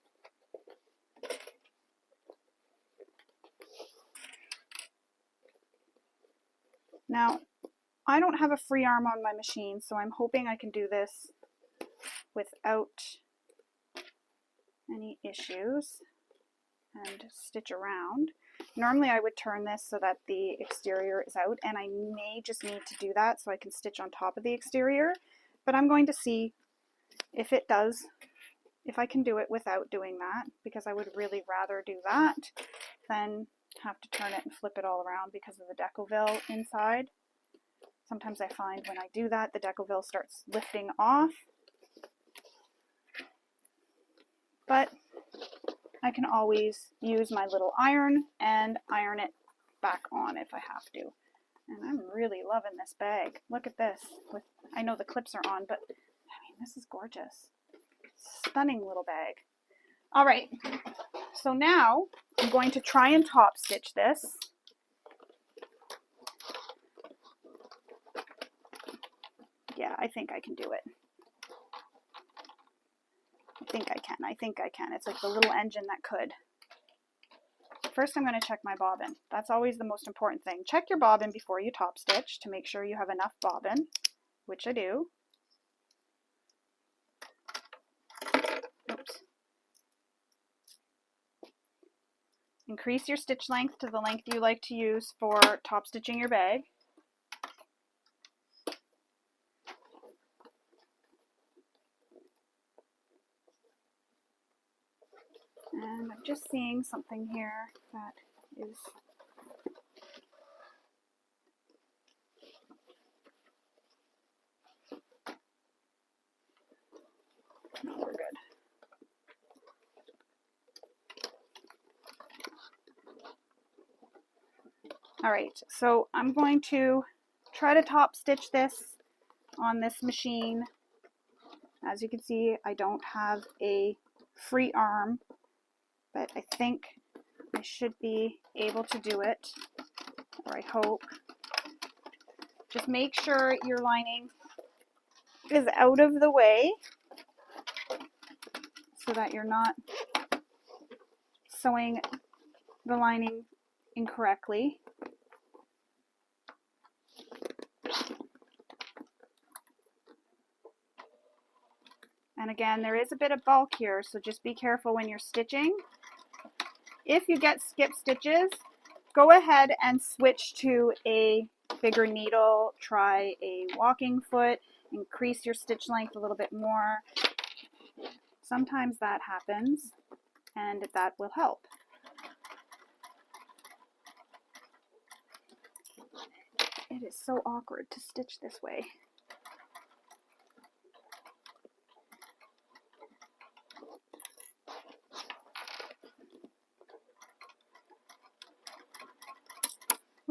Now, I don't have a free arm on my machine, so I'm hoping I can do this without any issues and stitch around. Normally I would turn this so that the exterior is out, and I may just need to do that so I can stitch on top of the exterior, but I'm going to see if it does, if I can do it without doing that, because I would really rather do that than have to turn it and flip it all around because of the decoville inside. Sometimes I find when I do that, the decoville starts lifting off, but I can always use my little iron and iron it back on if I have to. And I'm really loving this bag. Look at this. I know the clips are on, but I mean, this is gorgeous. Stunning little bag. All right, so now I'm going to try and top stitch this. Yeah, I think I can do it. I think I can. It's like the little engine that could. First, I'm going to check my bobbin. That's always the most important thing. Check your bobbin before you top stitch to make sure you have enough bobbin, which I do. Oops. Increase your stitch length to the length you like to use for top stitching your bag. And I'm just seeing something here that is no, we're good. All right, so I'm going to try to top stitch this on this machine. As you can see, I don't have a free arm, but I think I should be able to do it, or I hope. Just make sure your lining is out of the way so that you're not sewing the lining incorrectly. And again, there is a bit of bulk here, so just be careful when you're stitching. If you get skip stitches, go ahead and switch to a bigger needle, try a walking foot, increase your stitch length a little bit more. Sometimes that happens, and that will help. It is so awkward to stitch this way.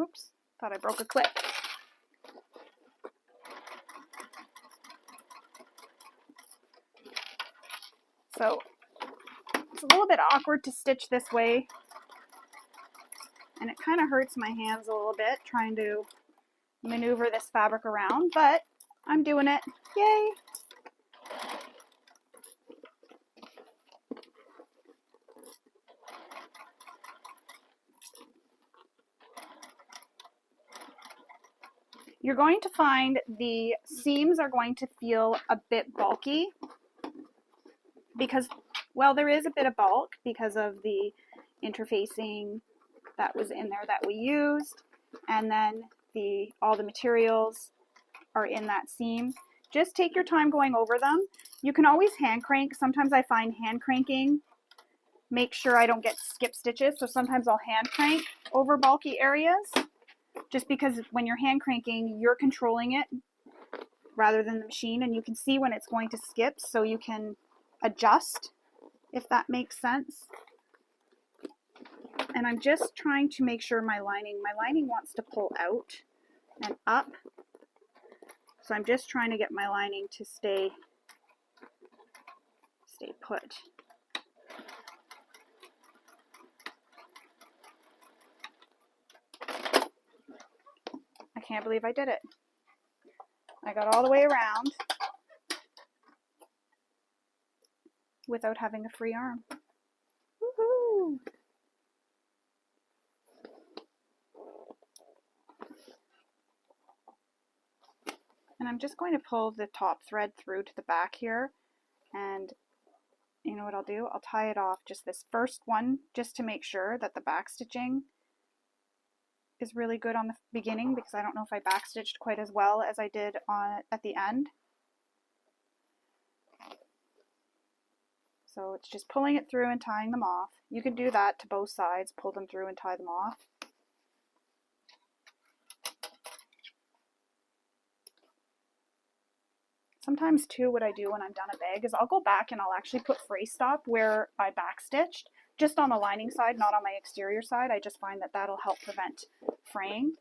Oops, thought I broke a clip. So it's a little bit awkward to stitch this way, and it kind of hurts my hands a little bit trying to maneuver this fabric around, but I'm doing it. Yay! You're going to find the seams are going to feel a bit bulky because, well, there is a bit of bulk because of the interfacing that was in there that we used, and then all the materials are in that seam. Just take your time going over them. You can always hand crank. Sometimes I find hand cranking, make sure I don't get skip stitches, so sometimes I'll hand crank over bulky areas. Just because when you're hand cranking, you're controlling it rather than the machine, and you can see when it's going to skip, so you can adjust, if that makes sense. And I'm just trying to make sure my lining wants to pull out and up. So I'm just trying to get my lining to stay put. can't believe I did it. I got all the way around without having a free arm. Woohoo! And I'm just going to pull the top thread through to the back here, and you know what I'll do? I'll tie it off just this first one just to make sure that the back stitching is really good on the beginning, because I don't know if I backstitched quite as well as I did at the end. So it's just pulling it through and tying them off. You can do that to both sides, pull them through and tie them off. Sometimes too, what I do when I'm done a bag is I'll go back and I'll actually put fray stop where I backstitched, just on the lining side, not on my exterior side. I just find that that'll help prevent fraying,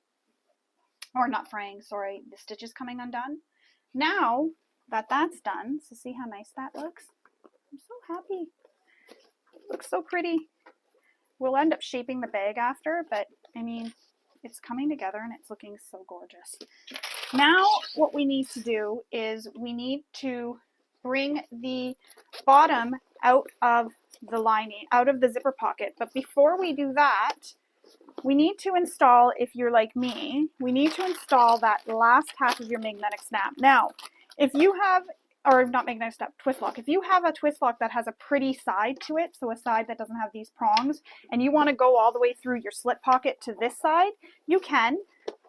or not fraying, sorry, the stitches coming undone. Now that that's done, so see how nice that looks? I'm so happy. It looks so pretty. We'll end up shaping the bag after, but I mean, it's coming together and it's looking so gorgeous. Now what we need to do is we need to bring the bottom out of the lining, out of the zipper pocket. But before we do that, we need to install, if you're like me, we need to install that last half of your magnetic snap. Now, if you have, or not magnetic snap, twist lock. If you have a twist lock that has a pretty side to it, so a side that doesn't have these prongs, and you want to go all the way through your slip pocket to this side, you can.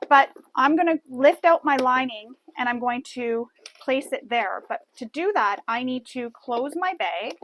But I'm going to lift out my lining and I'm going to place it there. But to do that, I need to close my bag.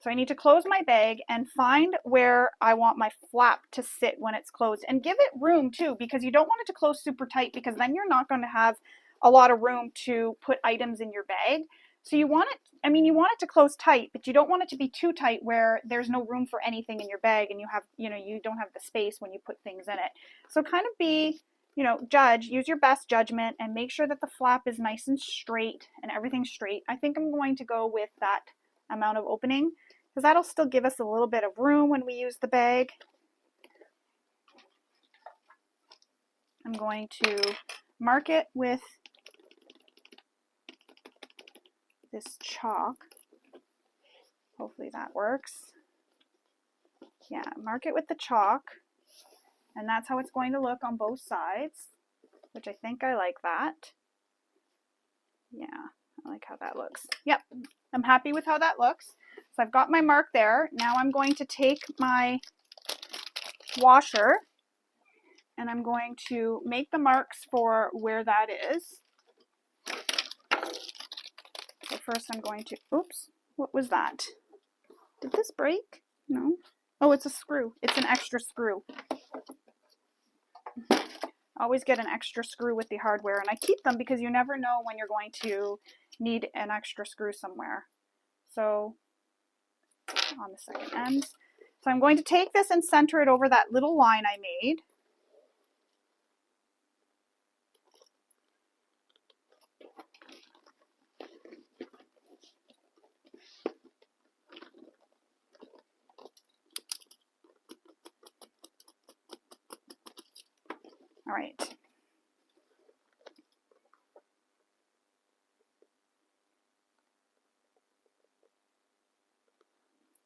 So I need to close my bag and find where I want my flap to sit when it's closed, and give it room too, because you don't want it to close super tight, because then you're not going to have a lot of room to put items in your bag. So you want it, I mean, you want it to close tight, but you don't want it to be too tight where there's no room for anything in your bag and you have, you know, you don't have the space when you put things in it. So kind of be, you know, use your best judgment and make sure that the flap is nice and straight and everything's straight. I think I'm going to go with that amount of opening, because that'll still give us a little bit of room when we use the bag. I'm going to mark it with this chalk. Hopefully that works. Yeah, mark it with the chalk, and that's how it's going to look on both sides, which I think I like that. Yeah, I like how that looks. Yep, I'm happy with how that looks. So I've got my mark there. Now I'm going to take my washer and I'm going to make the marks for where that is. So first I'm going to, oops, what was that? Did this break? No. Oh, it's a screw. It's an extra screw. Always get an extra screw with the hardware, and I keep them because you never know when you're going to need an extra screw somewhere. So on the second end. So I'm going to take this and center it over that little line I made. All right.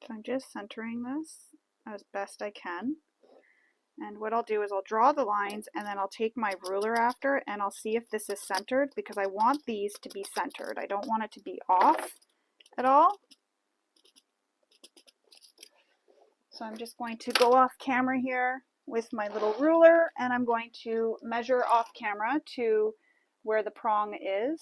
So I'm just centering this as best I can. And what I'll do is I'll draw the lines, and then I'll take my ruler after and I'll see if this is centered, because I want these to be centered. I don't want it to be off at all. So I'm just going to go off camera here with my little ruler, and I'm going to measure off camera to where the prong is.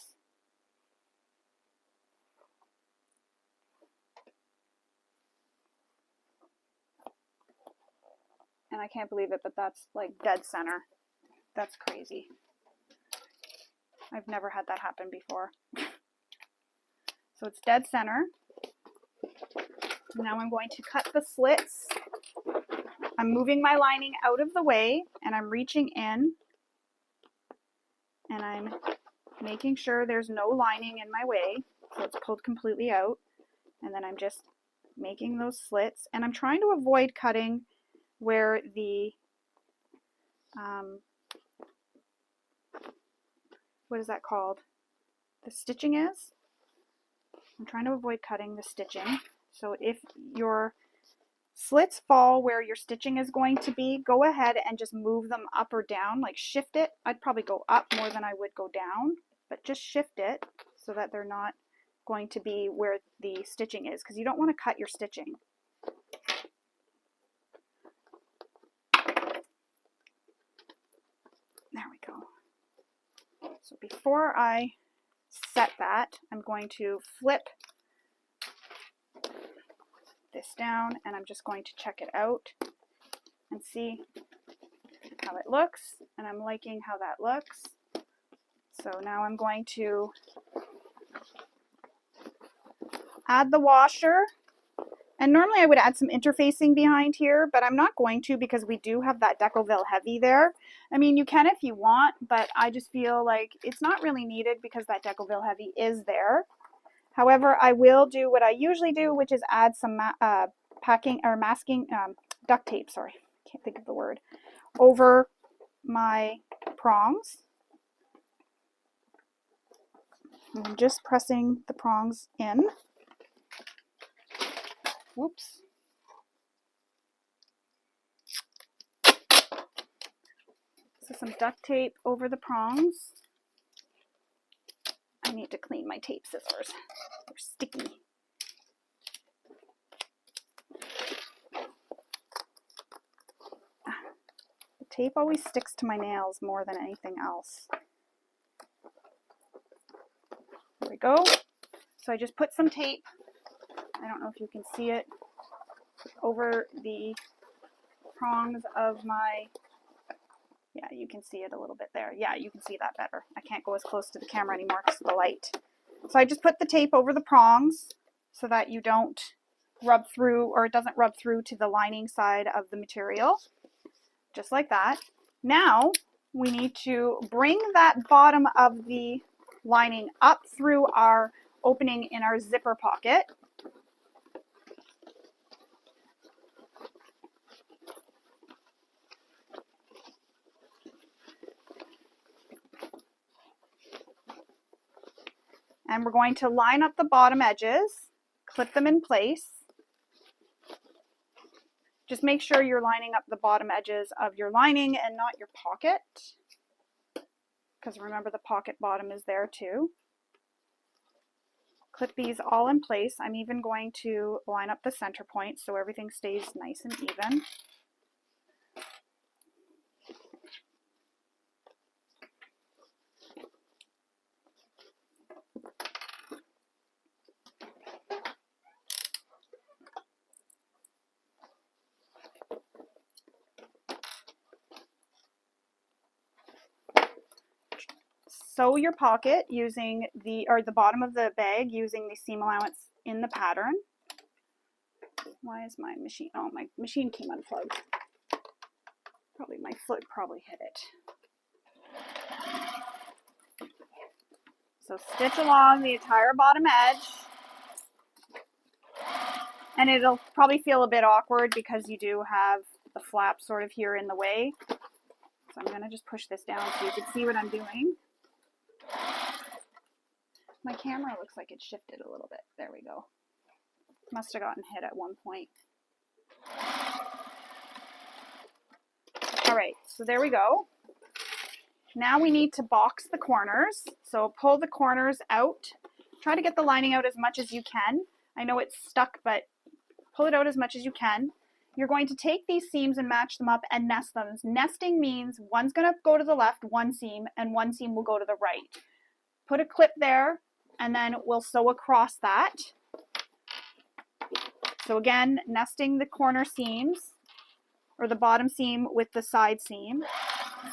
And I can't believe it, but that's like dead center. That's crazy. I've never had that happen before. So it's dead center. Now I'm going to cut the slits. I'm moving my lining out of the way, and I'm reaching in, and I'm making sure there's no lining in my way, so it's pulled completely out. And then I'm just making those slits, and I'm trying to avoid cutting where the what is that called? The stitching is. I'm trying to avoid cutting the stitching. So if your slits fall where your stitching is going to be, go ahead and just move them up or down, like shift it. I'd probably go up more than I would go down, but just shift it so that they're not going to be where the stitching is, because you don't want to cut your stitching. There we go. So before I set that, I'm going to flip this down and I'm just going to check it out and see how it looks, and I'm liking how that looks. So now I'm going to add the washer, and normally I would add some interfacing behind here, but I'm not going to because we do have that Decoville heavy there. I mean, you can if you want, but I just feel like it's not really needed because that Decoville heavy is there. However, I will do what I usually do, which is add some masking duct tape, sorry, can't think of the word, over my prongs. I'm just pressing the prongs in. Whoops. So some duct tape over the prongs. I need to clean my tape scissors. They're sticky. The tape always sticks to my nails more than anything else. There we go. So I just put some tape, I don't know if you can see it, over the prongs of my, yeah, you can see it a little bit there. Yeah, you can see that better. I can't go as close to the camera anymore because of the light. So I just put the tape over the prongs so that you don't rub through, or it doesn't rub through to the lining side of the material. Just like that. Now we need to bring that bottom of the lining up through our opening in our zipper pocket. And we're going to line up the bottom edges, clip them in place. Just make sure you're lining up the bottom edges of your lining and not your pocket, because remember the pocket bottom is there too. Clip these all in place. I'm even going to line up the center point so everything stays nice and even. Sew your pocket using the bottom of the bag using the seam allowance in the pattern. Why is my machine? Oh, my machine came unplugged. Probably my foot probably hit it. So stitch along the entire bottom edge. And it'll probably feel a bit awkward because you do have the flap sort of here in the way. So I'm going to just push this down so you can see what I'm doing. My camera looks like it shifted a little bit. There we go. Must have gotten hit at one point. All right, so there we go. Now we need to box the corners. So pull the corners out. Try to get the lining out as much as you can. I know it's stuck, but pull it out as much as you can. You're going to take these seams and match them up and nest them. Nesting means one's going to go to the left, one seam, and one seam will go to the right. Put a clip there, and then we'll sew across that. So again, nesting the corner seams, or the bottom seam with the side seam.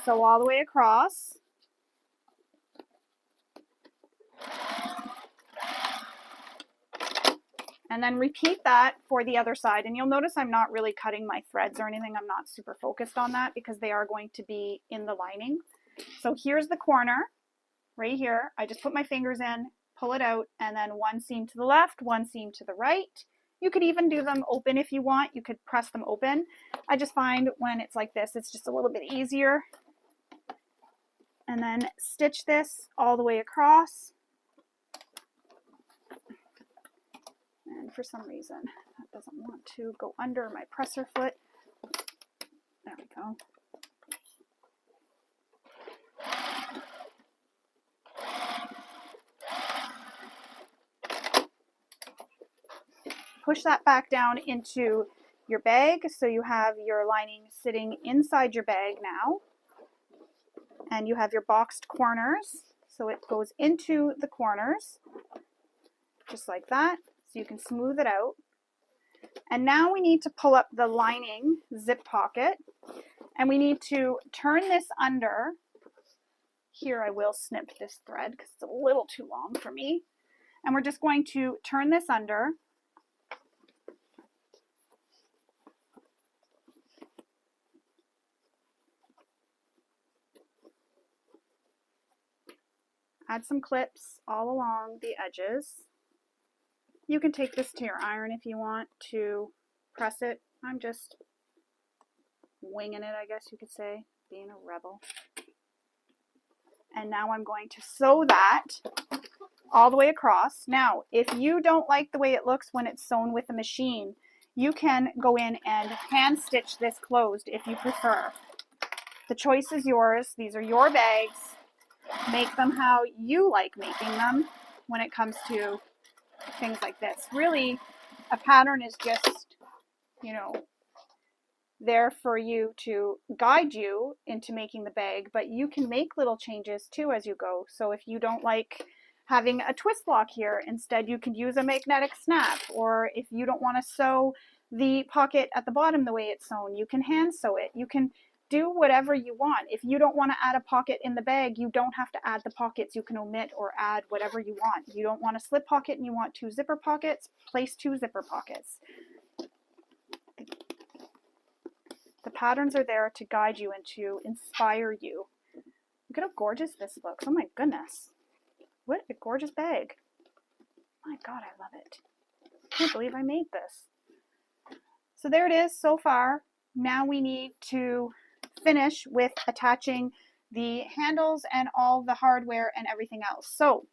Sew all the way across. And then repeat that for the other side. And you'll notice I'm not really cutting my threads or anything. I'm not super focused on that because they are going to be in the lining. So here's the corner right here. I just put my fingers in, pull it out, and then one seam to the left, one seam to the right. You could even do them open if you want. You could press them open. I just find when it's like this, it's just a little bit easier. And then stitch this all the way across. And for some reason, that doesn't want to go under my presser foot. There we go. Push that back down into your bag so you have your lining sitting inside your bag now. And you have your boxed corners, so it goes into the corners, just like that, so you can smooth it out. And now we need to pull up the lining zip pocket, and we need to turn this under. Here I will snip this thread because it's a little too long for me. And we're just going to turn this under. Add some clips all along the edges. You can take this to your iron if you want to press it. I'm just winging it, I guess you could say, being a rebel. And now I'm going to sew that all the way across. Now, if you don't like the way it looks when it's sewn with a machine, you can go in and hand stitch this closed if you prefer. The choice is yours. These are your bags. Make them how you like making them when it comes to things like this. Really, a pattern is just, you know, there for you to guide you into making the bag, but you can make little changes too as you go. So if you don't like having a twist lock here, instead you can use a magnetic snap, or if you don't want to sew the pocket at the bottom the way it's sewn, you can hand sew it. You can do whatever you want. If you don't want to add a pocket in the bag, you don't have to add the pockets. You can omit or add whatever you want. You don't want a slip pocket and you want 2 zipper pockets, place 2 zipper pockets. The patterns are there to guide you and to inspire you. Look at how gorgeous this looks. Oh my goodness. What a gorgeous bag. My God, I love it. I can't believe I made this. So there it is so far. Now we need to finish with attaching the handles and all the hardware and everything else. So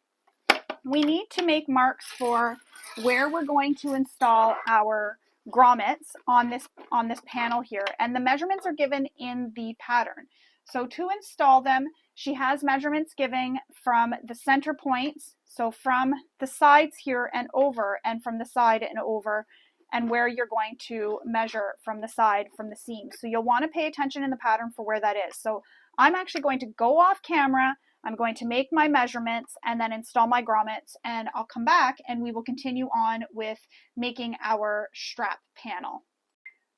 we need to make marks for where we're going to install our grommets on this panel here, and the measurements are given in the pattern. So to install them, she has measurements given from the center points, so from the sides here and over, and from the side and over, and where you're going to measure from the side, from the seam. So you'll want to pay attention in the pattern for where that is. So I'm actually going to go off camera, I'm going to make my measurements and then install my grommets, and I'll come back and we will continue on with making our strap panel.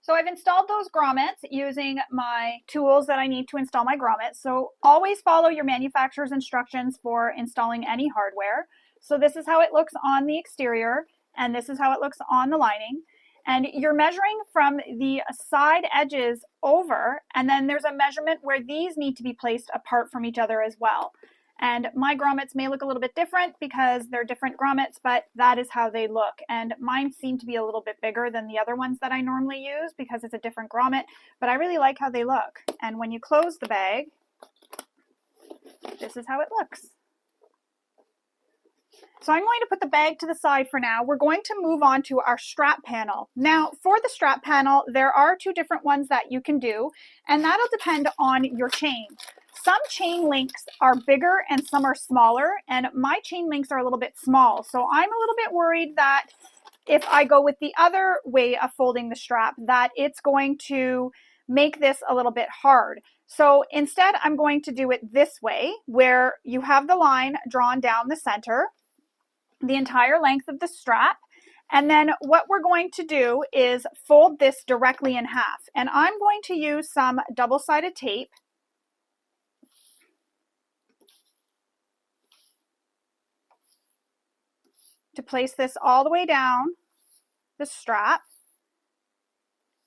So I've installed those grommets using my tools that I need to install my grommets. So always follow your manufacturer's instructions for installing any hardware. So this is how it looks on the exterior, and this is how it looks on the lining. And you're measuring from the side edges over, and then there's a measurement where these need to be placed apart from each other as well. And my grommets may look a little bit different because they're different grommets, but that is how they look. And mine seem to be a little bit bigger than the other ones that I normally use because it's a different grommet, but I really like how they look. And when you close the bag, this is how it looks. So I'm going to put the bag to the side for now. We're going to move on to our strap panel. Now, for the strap panel, there are 2 different ones that you can do, and that'll depend on your chain. Some chain links are bigger and some are smaller, and my chain links are a little bit small. So I'm a little bit worried that if I go with the other way of folding the strap, that it's going to make this a little bit hard. So instead, I'm going to do it this way, where you have the line drawn down the center, the entire length of the strap. And then what we're going to do is fold this directly in half. And I'm going to use some double-sided tape to place this all the way down the strap.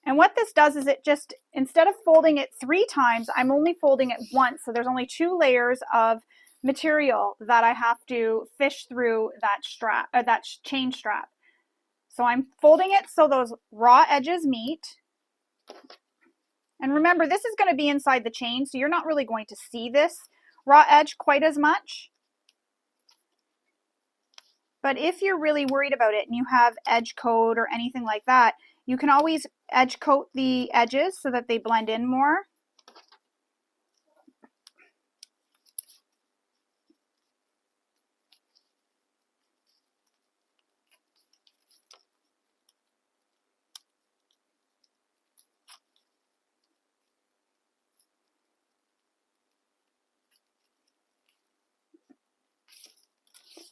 And what this does is it just, instead of folding it 3 times, I'm only folding it once. So there's only 2 layers of material that I have to fish through that strap, that chain strap. So I'm folding it so those raw edges meet. And remember, this is going to be inside the chain, so you're not really going to see this raw edge quite as much. But if you're really worried about it and you have edge coat or anything like that, you can always edge coat the edges so that they blend in more.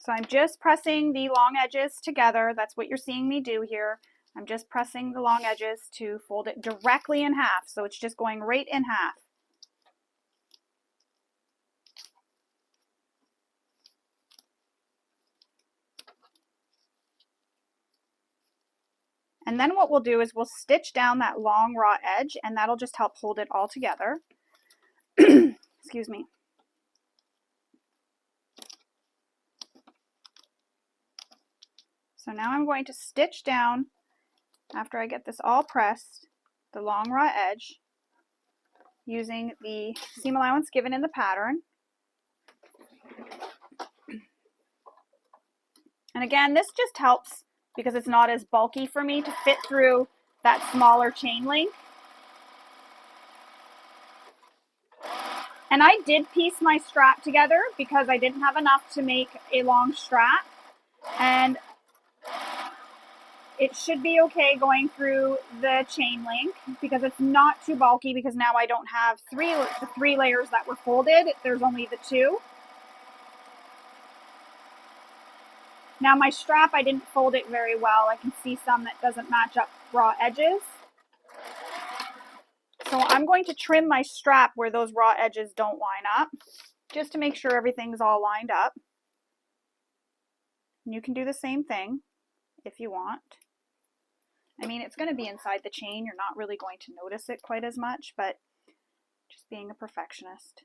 So I'm just pressing the long edges together. That's what you're seeing me do here. I'm just pressing the long edges to fold it directly in half. So it's just going right in half. And then what we'll do is we'll stitch down that long raw edge, and that'll just help hold it all together. Excuse me. So now I'm going to stitch down, after I get this all pressed, the long raw edge using the seam allowance given in the pattern. And again, this just helps because it's not as bulky for me to fit through that smaller chain link. And I did piece my strap together because I didn't have enough to make a long strap. And it should be okay going through the chain link because it's not too bulky, because now I don't have the three layers that were folded. There's only the two. Now my strap, I didn't fold it very well. I can see some that doesn't match up raw edges. So I'm going to trim my strap where those raw edges don't line up, just to make sure everything's all lined up. And you can do the same thing if you want. I mean, it's going to be inside the chain. You're not really going to notice it quite as much, but just being a perfectionist.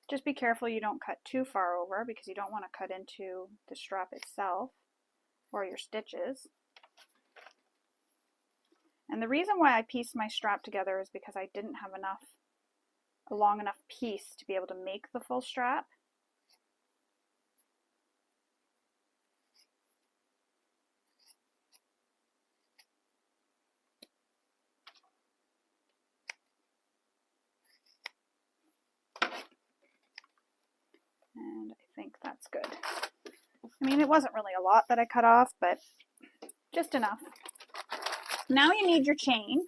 Just be careful you don't cut too far over, because you don't want to cut into the strap itself or your stitches. And the reason why I pieced my strap together is because I didn't have a long enough piece to be able to make the full strap. And I think that's good. I mean, it wasn't really a lot that I cut off, but just enough. Now you need your chain.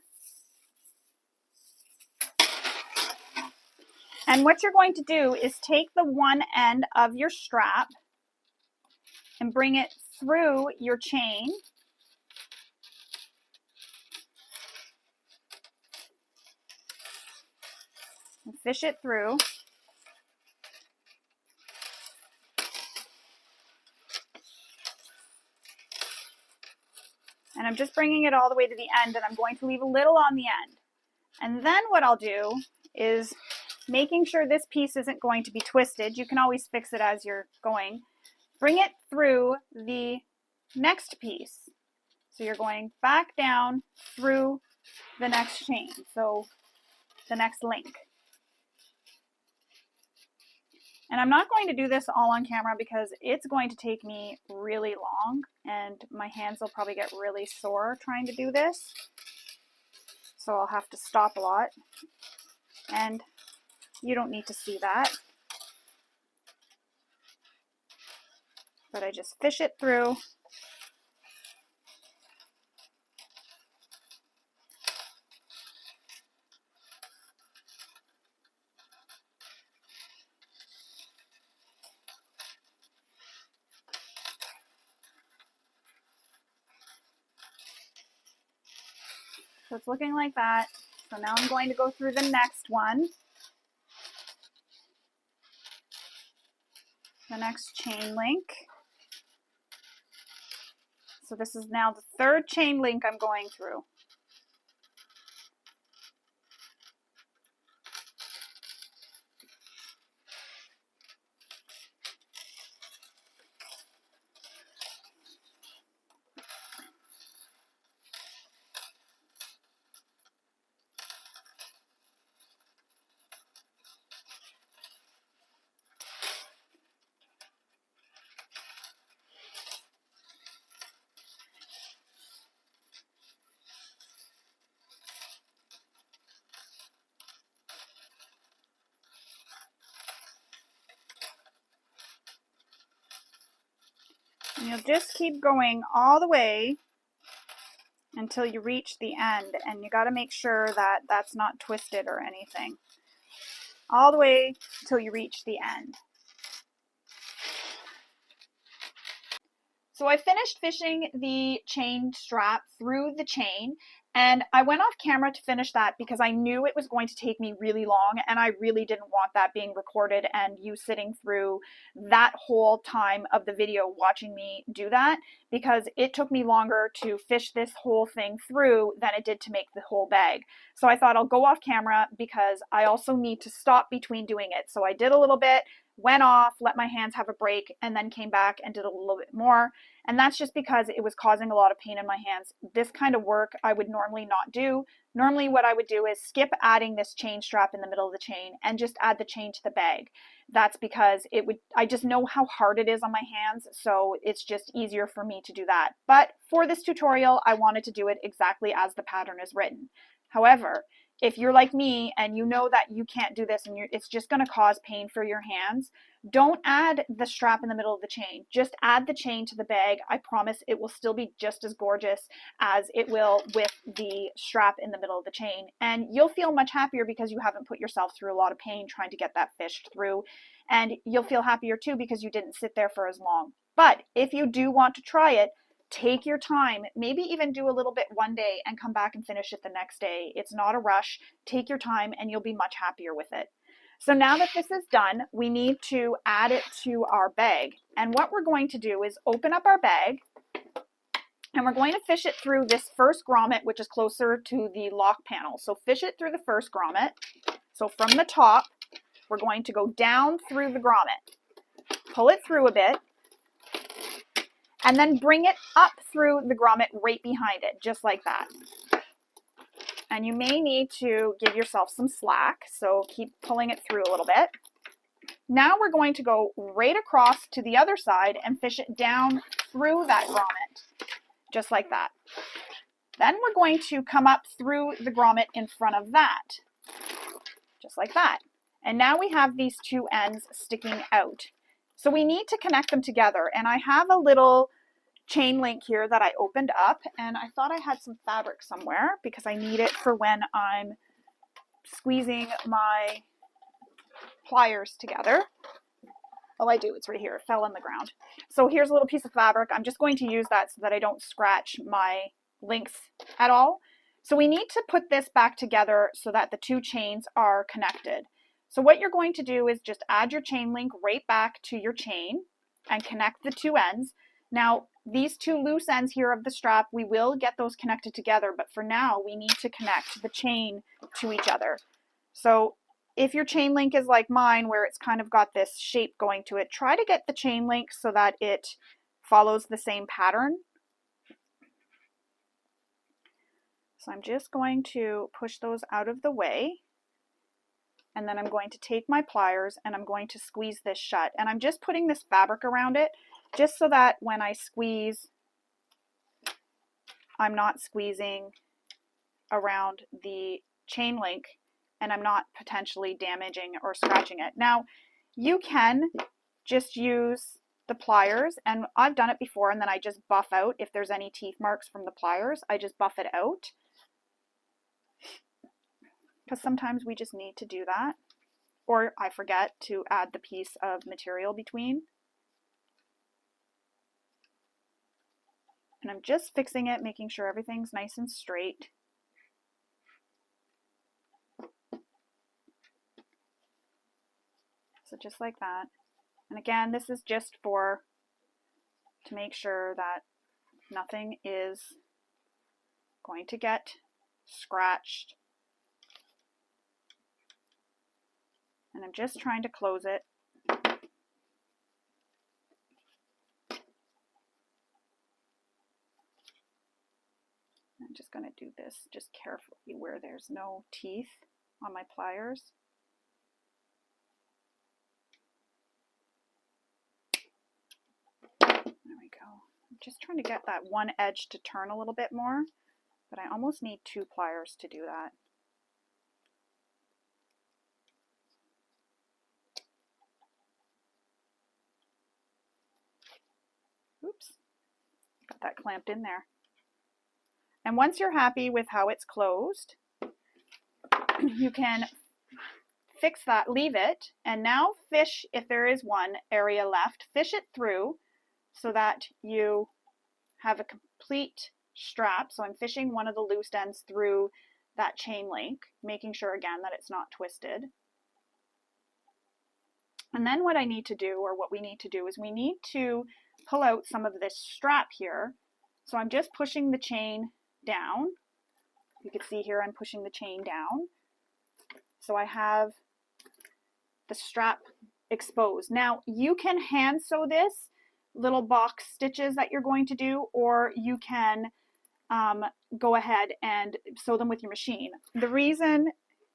And what you're going to do is take the one end of your strap and bring it through your chain. And fish it through. And I'm just bringing it all the way to the end, and I'm going to leave a little on the end. And then what I'll do is, making sure this piece isn't going to be twisted, you can always fix it as you're going, bring it through the next piece. So you're going back down through the next chain, so the next link. And I'm not going to do this all on camera because it's going to take me really long and my hands will probably get really sore trying to do this. So I'll have to stop a lot. And you don't need to see that. But I just fish it through. So it's looking like that. So now I'm going to go through the next one. The next chain link. So this is now the third chain link I'm going through. And you'll just keep going all the way until you reach the end, and you got to make sure that that's not twisted or anything. All the way till you reach the end. So I finished fishing the chain strap through the chain, and I went off camera to finish that because I knew it was going to take me really long, and I really didn't want that being recorded and you sitting through that whole time of the video watching me do that, because it took me longer to fish this whole thing through than it did to make the whole bag. So I thought I'll go off camera because I also need to stop between doing it. So I did a little bit, went off, let my hands have a break, and then came back and did a little bit more. And that's just because it was causing a lot of pain in my hands. This kind of work I would normally not do. Normally what I would do is skip adding this chain strap in the middle of the chain and just add the chain to the bag. That's because I just know how hard it is on my hands, so it's just easier for me to do that. But for this tutorial, I wanted to do it exactly as the pattern is written. However, if you're like me and you know that you can't do this and it's just going to cause pain for your hands, don't add the strap in the middle of the chain. Just add the chain to the bag. I promise it will still be just as gorgeous as it will with the strap in the middle of the chain. And you'll feel much happier because you haven't put yourself through a lot of pain trying to get that fished through. And you'll feel happier too because you didn't sit there for as long. But if you do want to try it, take your time, maybe even do a little bit one day and come back and finish it the next day. It's not a rush. Take your time and you'll be much happier with it. So now that this is done, we need to add it to our bag. And what we're going to do is open up our bag and we're going to fish it through this first grommet, which is closer to the lock panel. So fish it through the first grommet. So from the top, we're going to go down through the grommet, pull it through a bit, and then bring it up through the grommet right behind it, just like that. And you may need to give yourself some slack, so keep pulling it through a little bit. Now we're going to go right across to the other side and fish it down through that grommet, just like that. Then we're going to come up through the grommet in front of that, just like that. And now we have these two ends sticking out. So we need to connect them together, and I have a little chain link here that I opened up, and I thought I had some fabric somewhere because I need it for when I'm squeezing my pliers together. Oh, I do. It's right here. It fell on the ground. So here's a little piece of fabric. I'm just going to use that so that I don't scratch my links at all. So we need to put this back together so that the two chains are connected. So what you're going to do is just add your chain link right back to your chain and connect the two ends. Now, these two loose ends here of the strap, we will get those connected together, but for now, we need to connect the chain to each other. So if your chain link is like mine, where it's kind of got this shape going to it, try to get the chain link so that it follows the same pattern. So I'm just going to push those out of the way. And then I'm going to take my pliers and I'm going to squeeze this shut. And I'm just putting this fabric around it just so that when I squeeze, I'm not squeezing around the chain link and I'm not potentially damaging or scratching it. Now, you can just use the pliers, and I've done it before, and then I just buff out if there's any teeth marks from the pliers. I just buff it out because sometimes we just need to do that, or I forget to add the piece of material between. And I'm just fixing it, making sure everything's nice and straight. So just like that. And again, this is just to make sure that nothing is going to get scratched. And I'm just trying to close it. I'm just going to do this just carefully where there's no teeth on my pliers. There we go. I'm just trying to get that one edge to turn a little bit more, but I almost need 2 pliers to do that. Oops, got that clamped in there. And once you're happy with how it's closed, you can fix that, leave it, and now fish, if there is one area left, fish it through so that you have a complete strap. So I'm fishing one of the loose ends through that chain link, making sure again that it's not twisted. And then what I need to do, or what we need to do, is we need to pull out some of this strap here. So I'm just pushing the chain down. You can see here I'm pushing the chain down. So I have the strap exposed. Now you can hand sew this little box stitches that you're going to do, or you can go ahead and sew them with your machine. The reason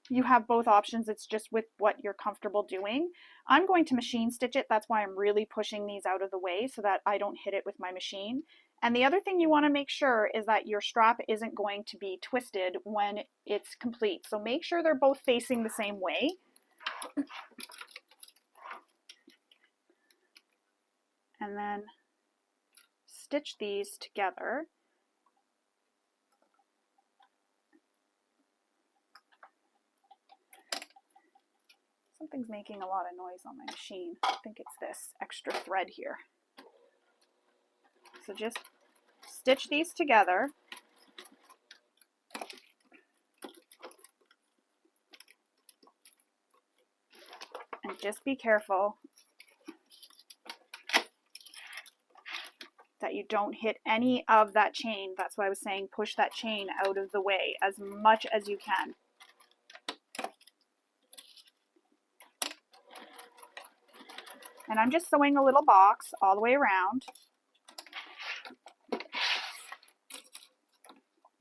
you have both options, it's just with what you're comfortable doing. I'm going to machine stitch it. That's why I'm really pushing these out of the way so that I don't hit it with my machine. And the other thing you want to make sure is that your strap isn't going to be twisted when it's complete. So make sure they're both facing the same way. And then stitch these together. Something's making a lot of noise on my machine. I think it's this extra thread here. So just stitch these together. And just be careful that you don't hit any of that chain. That's why I was saying push that chain out of the way as much as you can. And I'm just sewing a little box all the way around,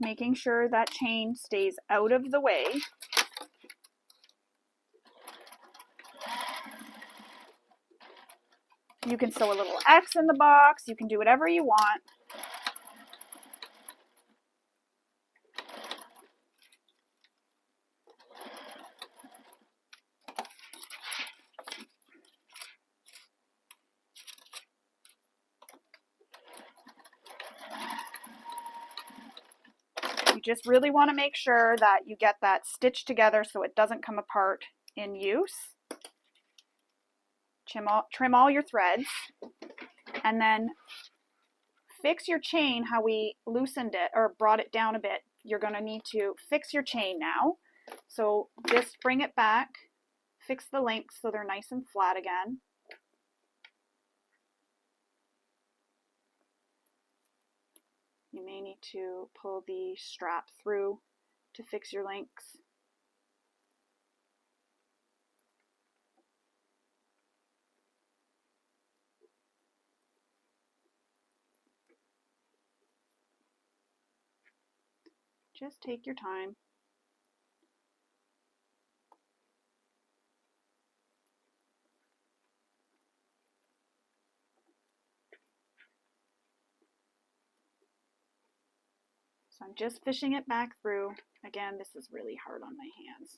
making sure that chain stays out of the way. You can sew a little X in the box, you can do whatever you want. You just really want to make sure that you get that stitched together so it doesn't come apart in use. Trim all your threads, and then fix your chain how we loosened it or brought it down a bit. You're going to need to fix your chain now. So just bring it back, fix the links so they're nice and flat again. You may need to pull the strap through to fix your links. Just take your time. So I'm just fishing it back through. Again, this is really hard on my hands.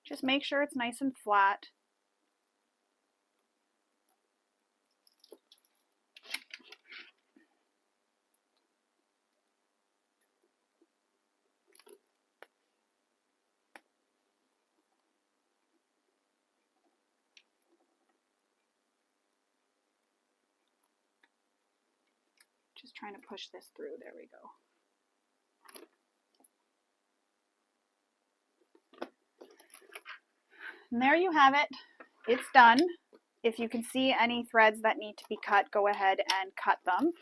Just make sure it's nice and flat. Just trying to push this through. There we go. And there you have it. It's done. If you can see any threads that need to be cut, go ahead and cut them.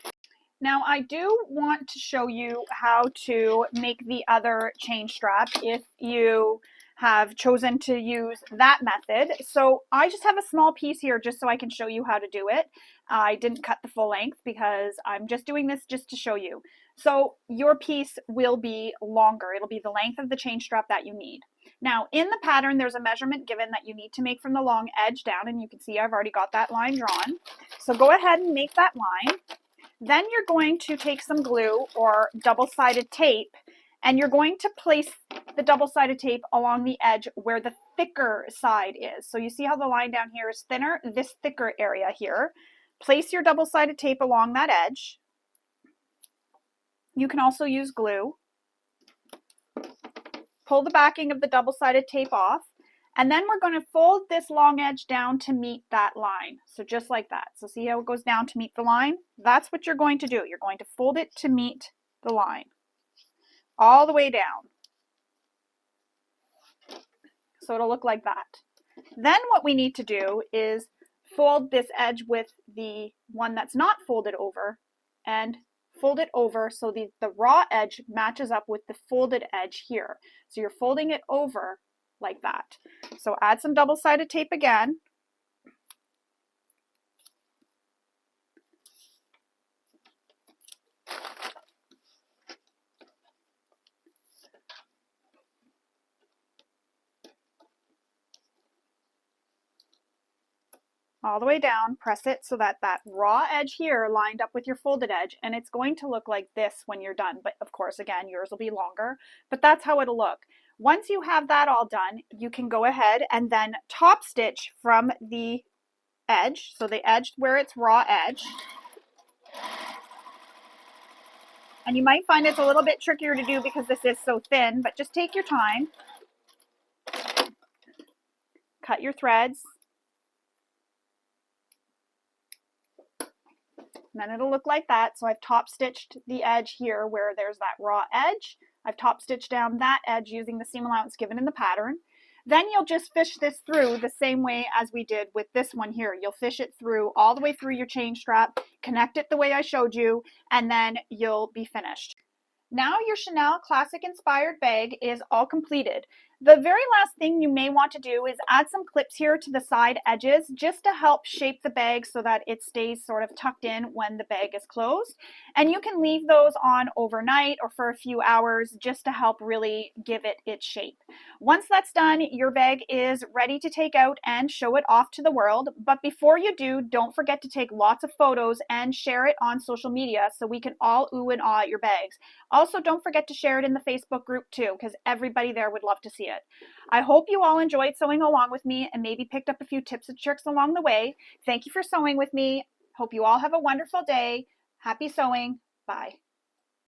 Now I do want to show you how to make the other chain strap if you have chosen to use that method. So I just have a small piece here just so I can show you how to do it. I didn't cut the full length because I'm just doing this just to show you. So your piece will be longer. It'll be the length of the chain strap that you need. Now in the pattern, there's a measurement given that you need to make from the long edge down, and you can see I've already got that line drawn. So go ahead and make that line. Then you're going to take some glue or double-sided tape, and you're going to place the double-sided tape along the edge where the thicker side is. So you see how the line down here is thinner? This thicker area here. Place your double-sided tape along that edge. You can also use glue. Pull the backing of the double-sided tape off. And then we're going to fold this long edge down to meet that line. So just like that. So see how it goes down to meet the line? That's what you're going to do. You're going to fold it to meet the line. All the way down. So it'll look like that. Then what we need to do is fold this edge with the one that's not folded over and fold it over so the raw edge matches up with the folded edge here. So you're folding it over like that. So add some double-sided tape again. All the way down, press it so that that raw edge here lined up with your folded edge, and it's going to look like this when you're done. But of course, again, yours will be longer, but that's how it'll look. Once you have that all done, you can go ahead and then top stitch from the edge. So the edge where it's raw edge. And you might find it's a little bit trickier to do because this is so thin, but just take your time. Cut your threads. And then it'll look like that. So I've top stitched the edge here where there's that raw edge. I've top stitched down that edge using the seam allowance given in the pattern. Then you'll just fish this through the same way as we did with this one here. You'll fish it through all the way through your chain strap, connect it the way I showed you, and then you'll be finished. Now your Chanelz Classicz Inspired Bag is all completed. The very last thing you may want to do is add some clips here to the side edges just to help shape the bag so that it stays sort of tucked in when the bag is closed. And you can leave those on overnight or for a few hours just to help really give it its shape. Once that's done, your bag is ready to take out and show it off to the world. But before you do, don't forget to take lots of photos and share it on social media so we can all ooh and ah at your bags. Also, don't forget to share it in the Facebook group too, because everybody there would love to see it. I hope you all enjoyed sewing along with me and maybe picked up a few tips and tricks along the way. Thank you for sewing with me. Hope you all have a wonderful day. Happy sewing. Bye.